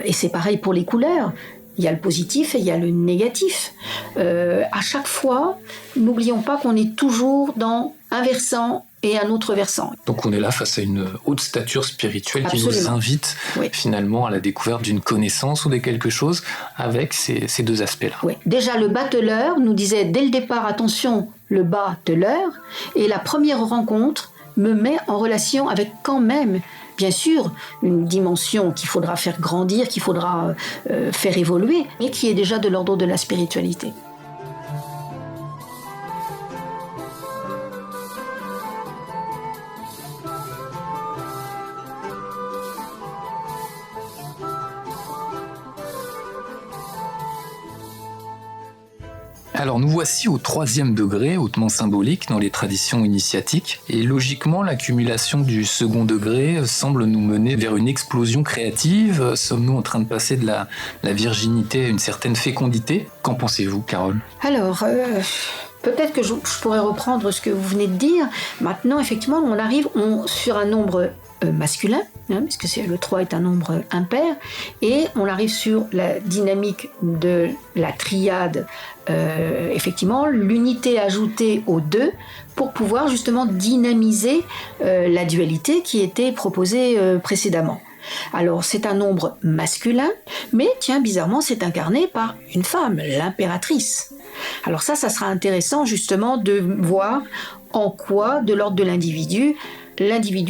Et c'est pareil pour les couleurs. Il y a le positif et il y a le négatif. À chaque fois, n'oublions pas qu'on est toujours dans un versant et un autre versant. Donc on est là face à une haute stature spirituelle Absolument. qui nous invite finalement à la découverte d'une connaissance ou de quelque chose avec ces 2 aspects-là. Oui. Déjà, le battleur nous disait dès le départ, attention, le battleur, et la première rencontre me met en relation avec quand même, bien sûr, une dimension qu'il faudra faire grandir, qu'il faudra faire évoluer, et qui est déjà de l'ordre de la spiritualité. Alors nous voici au 3e degré, hautement symbolique dans les traditions initiatiques, et logiquement l'accumulation du second degré semble nous mener vers une explosion créative. Sommes-nous en train de passer de la virginité à une certaine fécondité ? Qu'en pensez-vous, Carole ? Alors, peut-être que je pourrais reprendre ce que vous venez de dire. Maintenant, effectivement, on arrive sur un nombre masculin, puisque le 3 est un nombre impair, et on arrive sur la dynamique de la triade, effectivement, l'unité ajoutée au 2 pour pouvoir justement dynamiser la dualité qui était proposée précédemment. Alors, c'est un nombre masculin, mais tiens, bizarrement, c'est incarné par une femme, l'impératrice. Alors ça sera intéressant justement de voir en quoi, de l'ordre de l'individu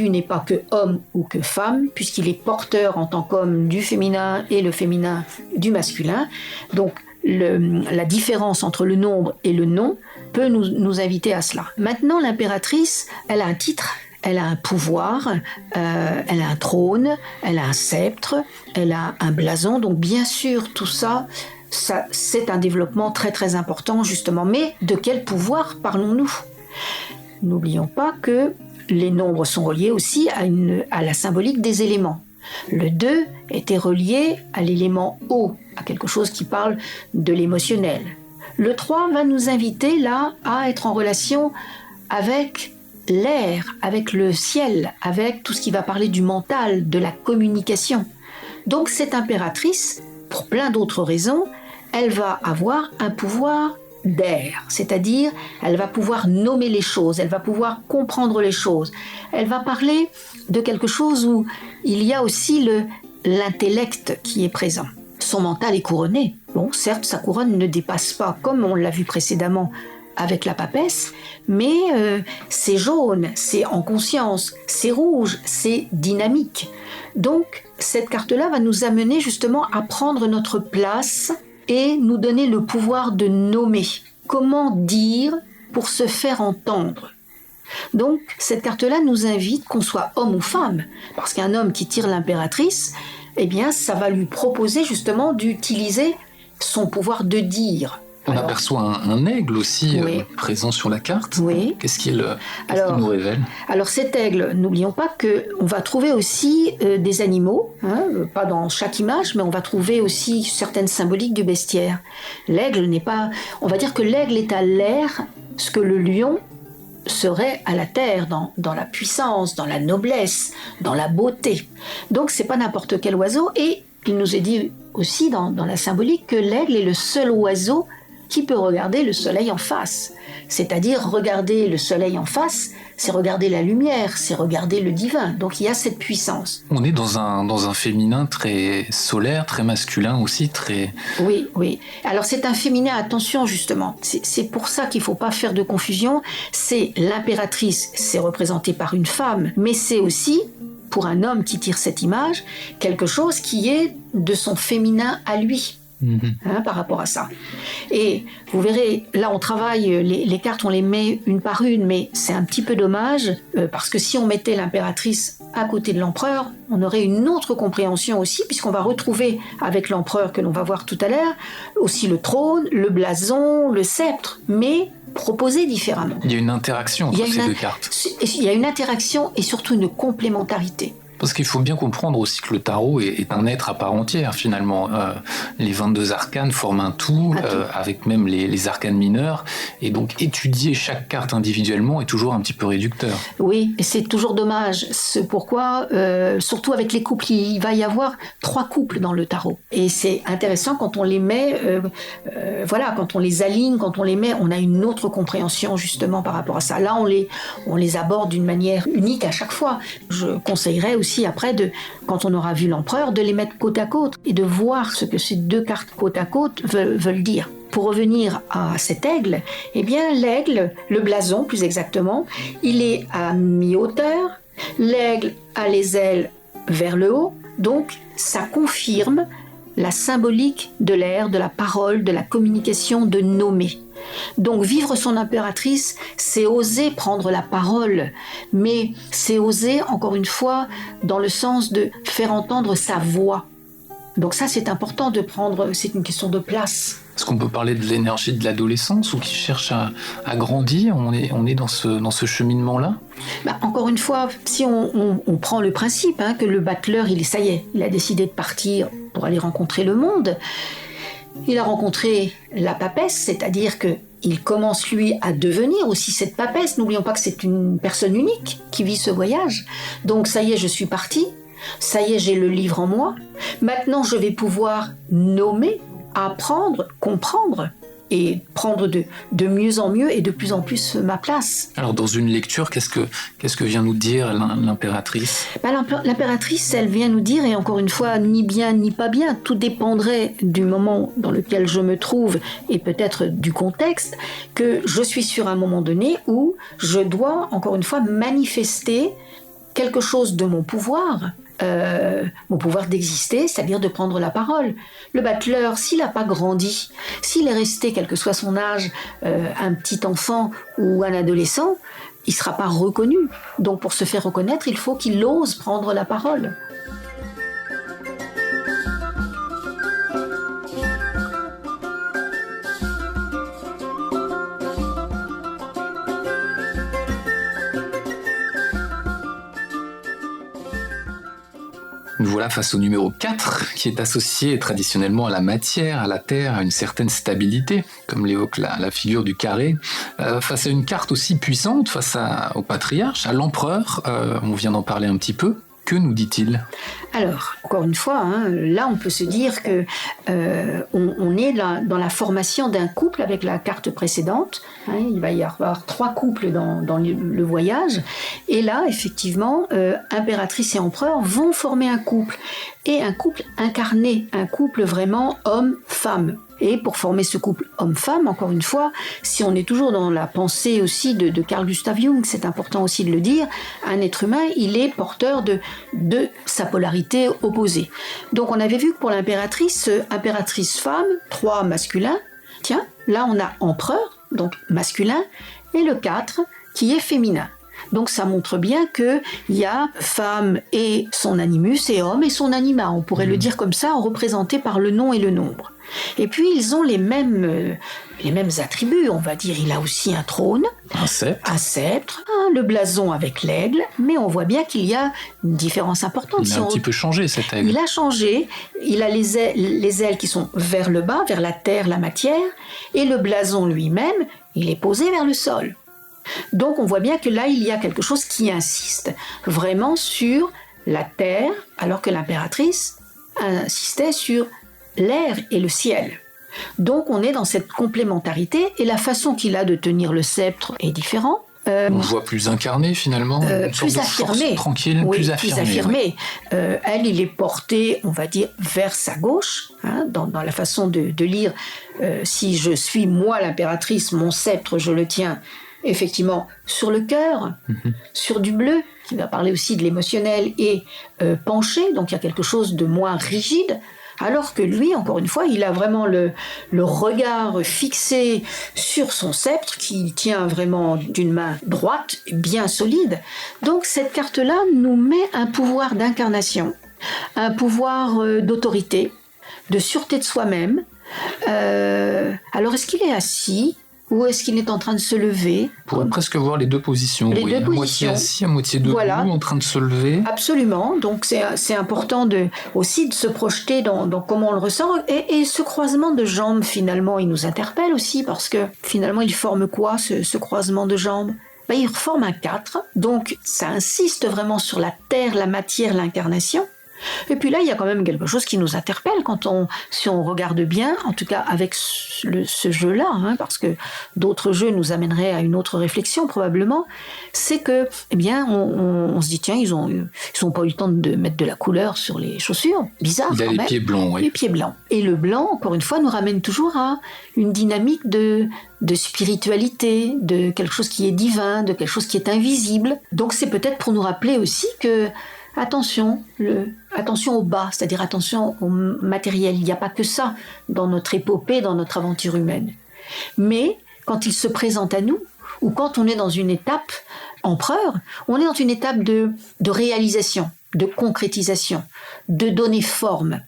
n'est pas que homme ou que femme, puisqu'il est porteur en tant qu'homme du féminin et le féminin du masculin. Donc, la différence entre le nombre et le nom peut nous inviter à cela. Maintenant, l'impératrice, elle a un titre, elle a un pouvoir, elle a un trône, elle a un sceptre, elle a un blason. Donc, bien sûr, tout ça, c'est un développement très très important, justement. Mais de quel pouvoir parlons-nous ? N'oublions pas que les nombres sont reliés aussi à la symbolique des éléments. Le 2 était relié à l'élément eau, à quelque chose qui parle de l'émotionnel. Le 3 va nous inviter là à être en relation avec l'air, avec le ciel, avec tout ce qui va parler du mental, de la communication. Donc cette impératrice, pour plein d'autres raisons, elle va avoir un pouvoir d'air, c'est-à-dire elle va pouvoir nommer les choses, elle va pouvoir comprendre les choses, elle va parler de quelque chose où il y a aussi l'intellect qui est présent. Son mental est couronné. Bon, certes, sa couronne ne dépasse pas, comme on l'a vu précédemment avec la papesse, mais c'est jaune, c'est en conscience, c'est rouge, c'est dynamique. Donc, cette carte-là va nous amener justement à prendre notre place et nous donner le pouvoir de nommer. Comment dire pour se faire entendre ? Donc, cette carte-là nous invite, qu'on soit homme ou femme, parce qu'un homme qui tire l'impératrice, eh bien, ça va lui proposer justement d'utiliser son pouvoir de dire. On aperçoit un aigle aussi présent sur la carte. Oui. Qu'est-ce qu'il nous révèle ? Alors cet aigle, n'oublions pas qu'on va trouver aussi des animaux, pas dans chaque image, mais on va trouver aussi certaines symboliques du bestiaire. L'aigle n'est pas... On va dire que l'aigle est à l'air, ce que le lion serait à la terre, dans la puissance, dans la noblesse, dans la beauté. Donc c'est pas n'importe quel oiseau, et il nous est dit aussi dans la symbolique que l'aigle est le seul oiseau qui peut regarder le soleil en face. C'est-à-dire regarder le soleil en face, c'est regarder la lumière, c'est regarder le divin. Donc il y a cette puissance. On est dans un féminin très solaire, très masculin aussi, très... Oui, oui. Alors c'est un féminin, attention justement. C'est pour ça qu'il ne faut pas faire de confusion. C'est l'impératrice, c'est représenté par une femme, mais c'est aussi, pour un homme qui tire cette image, quelque chose qui est de son féminin à lui. par rapport à ça. Et vous verrez, là on travaille, les cartes on les met une par une, mais c'est un petit peu dommage, parce que si on mettait l'impératrice à côté de l'empereur, on aurait une autre compréhension aussi, puisqu'on va retrouver avec l'empereur que l'on va voir tout à l'heure, aussi le trône, le blason, le sceptre, mais proposé différemment. Il y a une interaction entre ces deux cartes. Il y a une interaction et surtout une complémentarité. Parce qu'il faut bien comprendre aussi que le tarot est un être à part entière, finalement. Les 22 arcanes forment un tout, avec même les arcanes mineurs. Et donc, étudier chaque carte individuellement est toujours un petit peu réducteur. Oui, et c'est toujours dommage. C'est pourquoi, surtout avec les couples, il va y avoir 3 couples dans le tarot. Et c'est intéressant quand on les met, quand on les aligne, quand on les met, on a une autre compréhension justement par rapport à ça. Là, on les aborde d'une manière unique à chaque fois. Je conseillerais aussi après, quand on aura vu l'empereur, de les mettre côte à côte et de voir ce que ces 2 cartes côte à côte veulent dire. Pour revenir à cet aigle, eh bien l'aigle, le blason plus exactement, il est à mi-hauteur, l'aigle a les ailes vers le haut, donc ça confirme la symbolique de l'air, de la parole, de la communication, de nommer. Donc vivre son impératrice, c'est oser prendre la parole, mais c'est oser, encore une fois, dans le sens de faire entendre sa voix. Donc ça, c'est important de prendre, c'est une question de place. Est-ce qu'on peut parler de l'énergie de l'adolescence ou qui cherche à grandir? On est dans ce cheminement-là? Encore une fois, si on prend le principe que le battleur, ça y est, il a décidé de partir pour aller rencontrer le monde. Il a rencontré la papesse, c'est-à-dire qu'il commence lui à devenir aussi cette papesse. N'oublions pas que c'est une personne unique qui vit ce voyage. Donc ça y est, je suis parti. Ça y est, j'ai le livre en moi. Maintenant, je vais pouvoir nommer, apprendre, comprendre et prendre de mieux en mieux et de plus en plus ma place. Alors dans une lecture, qu'est-ce que vient nous dire l'impératrice? L'impératrice, elle vient nous dire, et encore une fois, ni bien ni pas bien, tout dépendrait du moment dans lequel je me trouve et peut-être du contexte, que je suis sur un moment donné où je dois, encore une fois, manifester quelque chose de mon pouvoir d'exister, c'est-à-dire de prendre la parole. Le battleur, s'il n'a pas grandi, s'il est resté, quel que soit son âge, un petit enfant ou un adolescent, il ne sera pas reconnu. Donc pour se faire reconnaître, il faut qu'il ose prendre la parole. Nous voilà face au numéro 4, qui est associé traditionnellement à la matière, à la terre, à une certaine stabilité, comme l'évoque la figure du carré. Face à une carte aussi puissante, face au patriarche, à l'empereur, on vient d'en parler un petit peu. Que nous dit-il? Alors, encore une fois, là on peut se dire que on est dans la formation d'un couple avec la carte précédente. Il va y avoir 3 couples dans le voyage. Et là, effectivement, impératrice et empereur vont former un couple. Et un couple incarné, un couple vraiment homme-femme. Et pour former ce couple homme-femme, encore une fois, si on est toujours dans la pensée aussi de Carl Gustav Jung, c'est important aussi de le dire, un être humain, il est porteur de sa polarité opposée. Donc on avait vu que pour l'impératrice, impératrice femme, 3 masculins, tiens, là on a empereur, donc masculin, et le 4 qui est féminin. Donc ça montre bien qu'il y a femme et son animus, et homme et son anima, on pourrait le dire comme ça, représenté par le nom et le nombre. Et puis ils ont les mêmes attributs, on va dire. Il a aussi un trône, un sceptre, le blason avec l'aigle, mais on voit bien qu'il y a une différence importante. Il a un petit peu changé, cet aigle. Il a changé, il a les ailes qui sont vers le bas, vers la terre, la matière, et le blason lui-même, il est posé vers le sol. Donc on voit bien que là, il y a quelque chose qui insiste vraiment sur la terre, alors que l'impératrice insistait sur l'air et le ciel. Donc on est dans cette complémentarité, et la façon qu'il a de tenir le sceptre est différente. On le voit plus incarné finalement, plus affirmé, tranquille, oui, plus affirmé. Oui. Elle, il est porté, on va dire, vers sa gauche, dans la façon de lire. Si je suis moi l'impératrice, mon sceptre, je le tiens effectivement sur le cœur, sur du bleu, qui va parler aussi de l'émotionnel, et penché, donc il y a quelque chose de moins rigide. Alors que lui, encore une fois, il a vraiment le regard fixé sur son sceptre, qu'il tient vraiment d'une main droite, bien solide. Donc cette carte-là nous met un pouvoir d'incarnation, un pouvoir d'autorité, de sûreté de soi-même. Alors est-ce qu'il est assis ? Ou est-ce qu'il est en train de se lever ? On pourrait presque voir les deux positions. Les deux à positions. Moitié assis, à moitié debout, Voilà. en train de se lever. Absolument. Donc c'est important aussi de se projeter dans comment on le ressent. Et ce croisement de jambes, finalement, il nous interpelle aussi parce que finalement, il forme quoi, ce croisement de jambes ? Il forme un 4. Donc ça insiste vraiment sur la terre, la matière, l'incarnation. Et puis là, il y a quand même quelque chose qui nous interpelle si on regarde bien, en tout cas avec ce jeu-là, parce que d'autres jeux nous amèneraient à une autre réflexion probablement, c'est que, on se dit, tiens, ils ont pas eu le temps de mettre de la couleur sur les chaussures. Bizarre quand même. Il a les pieds blancs, oui. Les pieds blancs. Et le blanc, encore une fois, nous ramène toujours à une dynamique de spiritualité, de quelque chose qui est divin, de quelque chose qui est invisible. Donc c'est peut-être pour nous rappeler aussi que attention au bas, c'est-à-dire attention au matériel. Il n'y a pas que ça dans notre épopée, dans notre aventure humaine. Mais quand il se présente à nous, ou quand on est dans une étape empereur, on est dans une étape de réalisation, de concrétisation, de donner forme.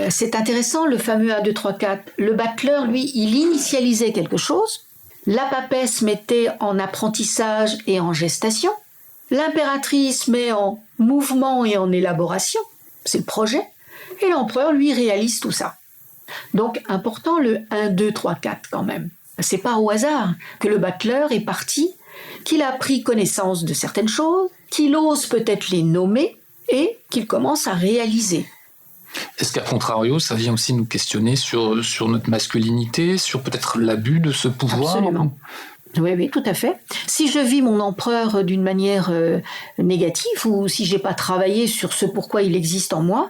C'est intéressant, le fameux 1, 2, 3, 4. Le battleur, lui, il initialisait quelque chose. La papesse mettait en apprentissage et en gestation. L'impératrice met en mouvement et en élaboration, c'est le projet, et l'empereur, lui, réalise tout ça. Donc, important le 1, 2, 3, 4 quand même. C'est pas au hasard que le battleur est parti, qu'il a pris connaissance de certaines choses, qu'il ose peut-être les nommer et qu'il commence à réaliser. Est-ce qu'à contrario, ça vient aussi nous questionner sur notre masculinité, sur peut-être l'abus de ce pouvoir ? Absolument. Oui, tout à fait. Si je vis mon empereur d'une manière négative ou si j'ai pas travaillé sur ce pourquoi il existe en moi,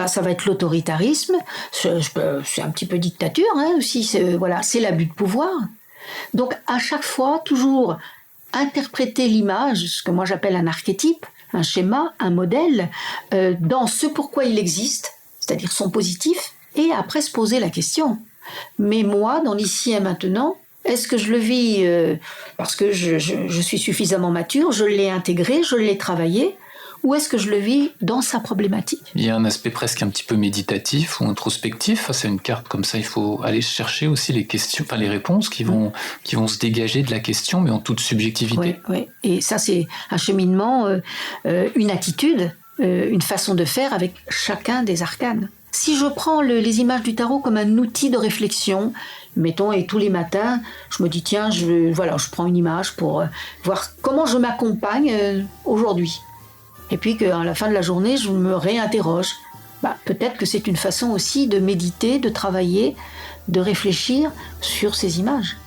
ça va être l'autoritarisme. C'est un petit peu dictature aussi. C'est l'abus de pouvoir. Donc à chaque fois, toujours interpréter l'image, ce que moi j'appelle un archétype, un schéma, un modèle, dans ce pourquoi il existe, c'est-à-dire son positif, et après se poser la question. Mais moi, dans l'ici et maintenant, est-ce que je le vis parce que je suis suffisamment mature, je l'ai intégré, je l'ai travaillé, ou est-ce que je le vis dans sa problématique ? Il y a un aspect presque un petit peu méditatif ou introspectif. Face à une carte comme ça, il faut aller chercher aussi les questions, les réponses qui vont se dégager de la question, mais en toute subjectivité. Oui. Et ça, c'est un cheminement, une attitude, une façon de faire avec chacun des arcanes. Si je prends les images du tarot comme un outil de réflexion, mettons, et tous les matins, je me dis, tiens, je prends une image pour voir comment je m'accompagne aujourd'hui. Et puis qu'à la fin de la journée, je me réinterroge. Peut-être que c'est une façon aussi de méditer, de travailler, de réfléchir sur ces images.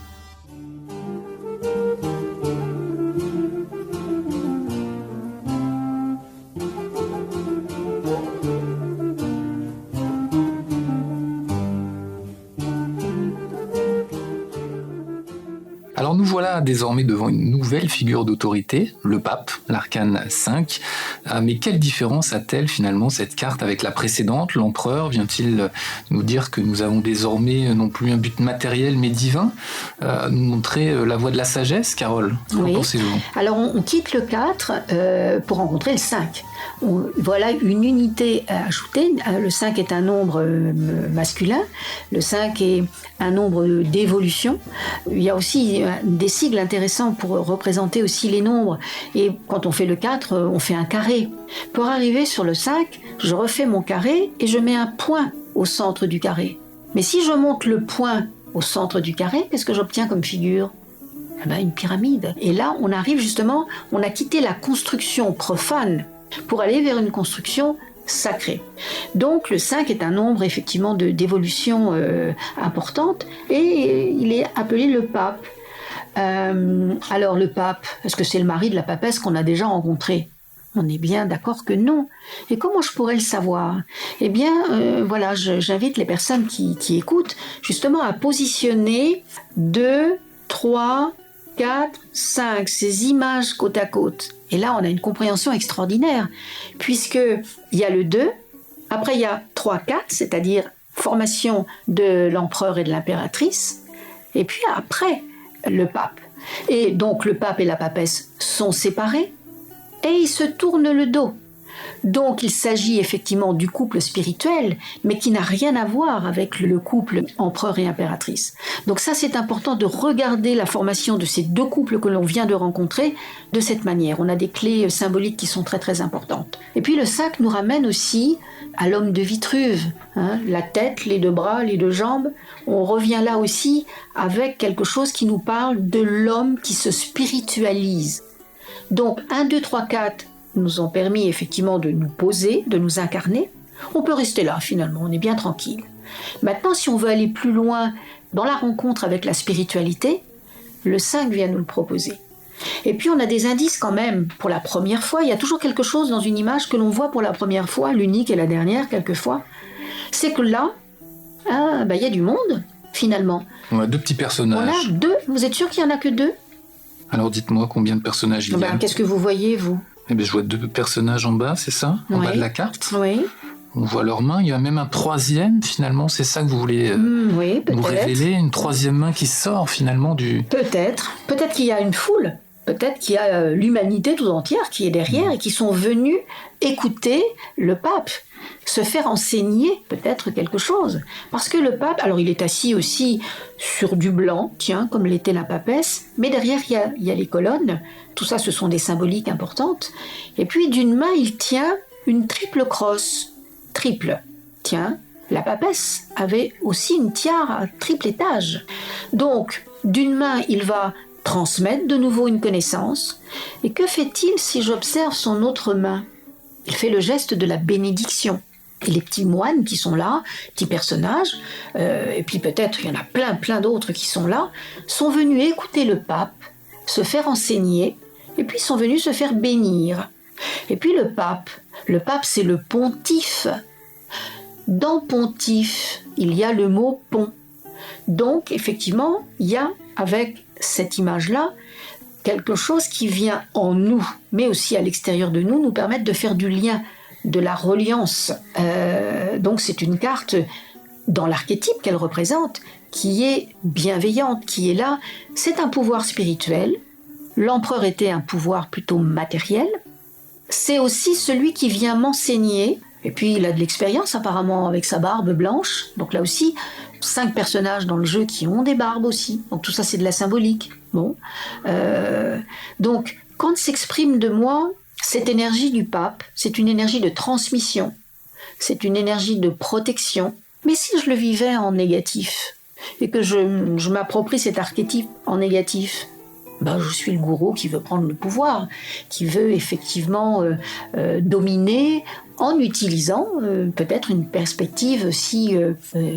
Alors nous voilà désormais devant une nouvelle figure d'autorité, le pape, l'arcane 5. Mais quelle différence a-t-elle finalement cette carte avec la précédente ? L'empereur vient-il nous dire que nous avons désormais non plus un but matériel mais divin ? Nous montrer la voie de la sagesse, Carole ? Qu'en pensez-vous ? Alors on quitte le 4 pour rencontrer le 5. Voilà une unité à ajouter. Le 5 est un nombre masculin. Le 5 est un nombre d'évolution. Il y a aussi des sigles intéressants pour représenter aussi les nombres. Et quand on fait le 4, on fait un carré. Pour arriver sur le 5, je refais mon carré et je mets un point au centre du carré. Mais si je monte le point au centre du carré, qu'est-ce que j'obtiens comme figure ? Une pyramide. Et là, on arrive justement, on a quitté la construction profane pour aller vers une construction sacrée. Donc le 5 est un nombre effectivement d'évolution importante et il est appelé le pape. Alors le pape, est-ce que c'est le mari de la papesse qu'on a déjà rencontré ? On est bien d'accord que non. Et comment je pourrais le savoir ? J'invite les personnes qui écoutent justement à positionner 2, 3, 4, 5, ces images côte à côte. Et là, on a une compréhension extraordinaire, puisqu'il y a le 2, Après, il y a 3-4, c'est-à-dire formation de l'empereur et de l'impératrice. Et puis après, le pape. Et donc, le pape et la papesse sont séparés et ils se tournent le dos. Donc il s'agit effectivement du couple spirituel, mais qui n'a rien à voir avec le couple empereur et impératrice. Donc ça, c'est important de regarder la formation de ces deux couples que l'on vient de rencontrer de cette manière. On a des clés symboliques qui sont très très importantes. Et puis le 5 nous ramène aussi à l'homme de Vitruve, la tête, les deux bras, les deux jambes. On revient là aussi avec quelque chose qui nous parle de l'homme qui se spiritualise. Donc 1, 2, 3, 4 nous ont permis effectivement de nous poser, de nous incarner. On peut rester là finalement, on est bien tranquille. Maintenant, si on veut aller plus loin dans la rencontre avec la spiritualité, le 5 vient nous le proposer. Et puis on a des indices quand même pour la première fois. Il y a toujours quelque chose dans une image que l'on voit pour la première fois, l'unique et la dernière quelquefois. C'est que là, il y a du monde finalement. On a deux petits personnages. On a deux. Vous êtes sûr qu'il n'y en a que deux ? Alors dites-moi combien de personnages il y a. Qu'est-ce que vous voyez, vous ? Eh bien, je vois deux personnages en bas, c'est ça ? En bas de la carte. Oui. On voit leurs mains. Il y a même un troisième, finalement. C'est ça que vous voulez oui, nous révéler ? Une troisième main qui sort, finalement, du... Peut-être. Peut-être qu'il y a une foule. Peut-être qu'il y a l'humanité tout entière qui est derrière et qui sont venus écouter le pape, se faire enseigner peut-être quelque chose. Parce que le pape, alors il est assis aussi sur du blanc, tiens, comme l'était la papesse, mais derrière il y a les colonnes. Tout ça, ce sont des symboliques importantes. Et puis d'une main, il tient une triple crosse. Triple. Tiens, la papesse avait aussi une tiare à triple étage. Donc, d'une main, il va transmettre de nouveau une connaissance. Et que fait-il si j'observe son autre main ? Il fait le geste de la bénédiction. Et les petits moines qui sont là, petits personnages, et puis peut-être il y en a plein d'autres qui sont là, sont venus écouter le pape, se faire enseigner, et puis sont venus se faire bénir. Et puis le pape c'est le pontife. Dans pontife, il y a le mot pont. Donc effectivement, il y a avec cette image-là quelque chose qui vient en nous, mais aussi à l'extérieur de nous permettre de faire du lien, de la reliance. Donc c'est une carte dans l'archétype qu'elle représente, qui est bienveillante, qui est là. C'est un pouvoir spirituel. L'empereur était un pouvoir plutôt matériel. C'est aussi celui qui vient m'enseigner. Et puis il a de l'expérience apparemment avec sa barbe blanche. Donc là aussi, 5 personnages dans le jeu qui ont des barbes aussi. Donc tout ça c'est de la symbolique. Bon. Donc quand s'exprime de moi cette énergie du pape, c'est une énergie de transmission. C'est une énergie de protection. Mais si je le vivais en négatif et que je m'approprie cet archétype en négatif, je suis le gourou qui veut prendre le pouvoir, qui veut effectivement dominer en utilisant peut-être une perspective aussi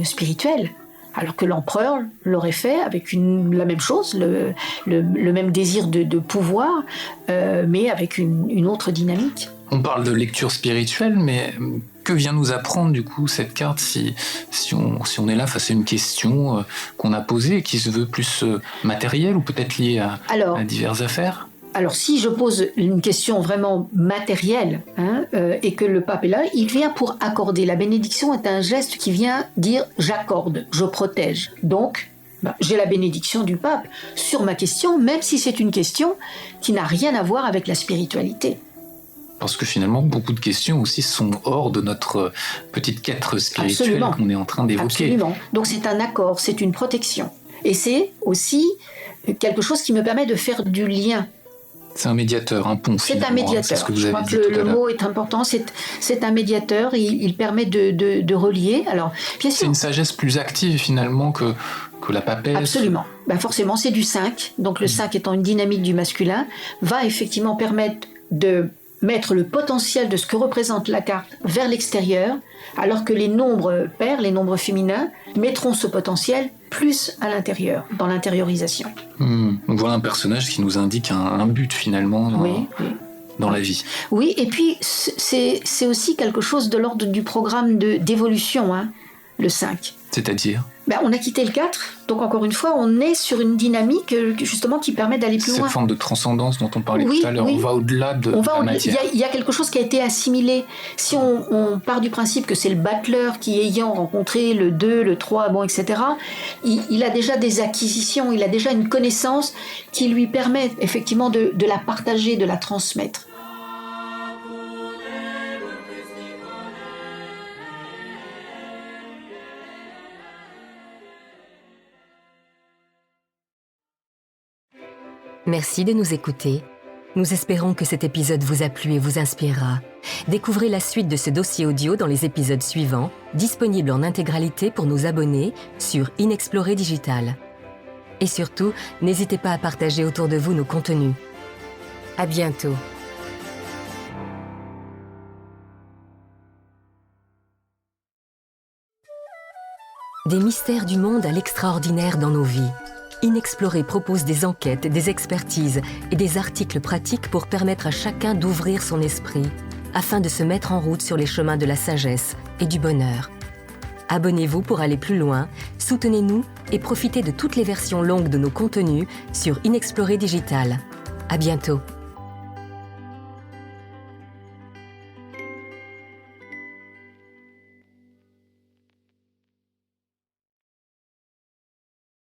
spirituelle. Alors que l'empereur l'aurait fait avec la même chose, le même désir de pouvoir, mais avec une autre dynamique. On parle de lecture spirituelle, mais que vient nous apprendre du coup cette carte si on est là face à une question qu'on a posée et qui se veut plus matérielle ou peut-être liée à diverses affaires ? Alors si je pose une question vraiment matérielle et que le pape est là, il vient pour accorder. La bénédiction est un geste qui vient dire « j'accorde, je protège ». Donc j'ai la bénédiction du pape sur ma question, même si c'est une question qui n'a rien à voir avec la spiritualité. Parce que finalement, beaucoup de questions aussi sont hors de notre petite quête spirituelle qu'on est en train d'évoquer. Absolument. Donc c'est un accord, c'est une protection. Et c'est aussi quelque chose qui me permet de faire du lien. C'est un médiateur, un pont. C'est un médiateur. C'est ce que vous avez dit tout à l'heure. Le mot est important. C'est un médiateur. Il permet de relier. Alors, bien sûr. C'est une sagesse plus active finalement que la papesse. Absolument. Forcément, c'est du 5. Donc le 5 étant une dynamique du masculin, va effectivement permettre de mettre le potentiel de ce que représente la carte vers l'extérieur, alors que les nombres pairs, les nombres féminins, mettront ce potentiel plus à l'intérieur, dans l'intériorisation. Donc voilà un personnage qui nous indique un but finalement dans la vie. Oui, et puis c'est aussi quelque chose de l'ordre du programme d'évolution. le 5. C'est-à-dire ? On a quitté le 4, donc encore une fois, on est sur une dynamique justement qui permet d'aller plus loin. Cette forme de transcendance dont on parlait tout à l'heure, on va au-delà de la matière. Il y a quelque chose qui a été assimilé. Si on part du principe que c'est le battleur qui, ayant rencontré le 2, le 3, etc., il a déjà des acquisitions, il a déjà une connaissance qui lui permet effectivement de la partager, de la transmettre. Merci de nous écouter. Nous espérons que cet épisode vous a plu et vous inspirera. Découvrez la suite de ce dossier audio dans les épisodes suivants, disponibles en intégralité pour nos abonnés sur Inexploré Digital. Et surtout, n'hésitez pas à partager autour de vous nos contenus. À bientôt. Des mystères du monde à l'extraordinaire dans nos vies. Inexploré propose des enquêtes, des expertises et des articles pratiques pour permettre à chacun d'ouvrir son esprit, afin de se mettre en route sur les chemins de la sagesse et du bonheur. Abonnez-vous pour aller plus loin, soutenez-nous et profitez de toutes les versions longues de nos contenus sur Inexploré Digital. À bientôt.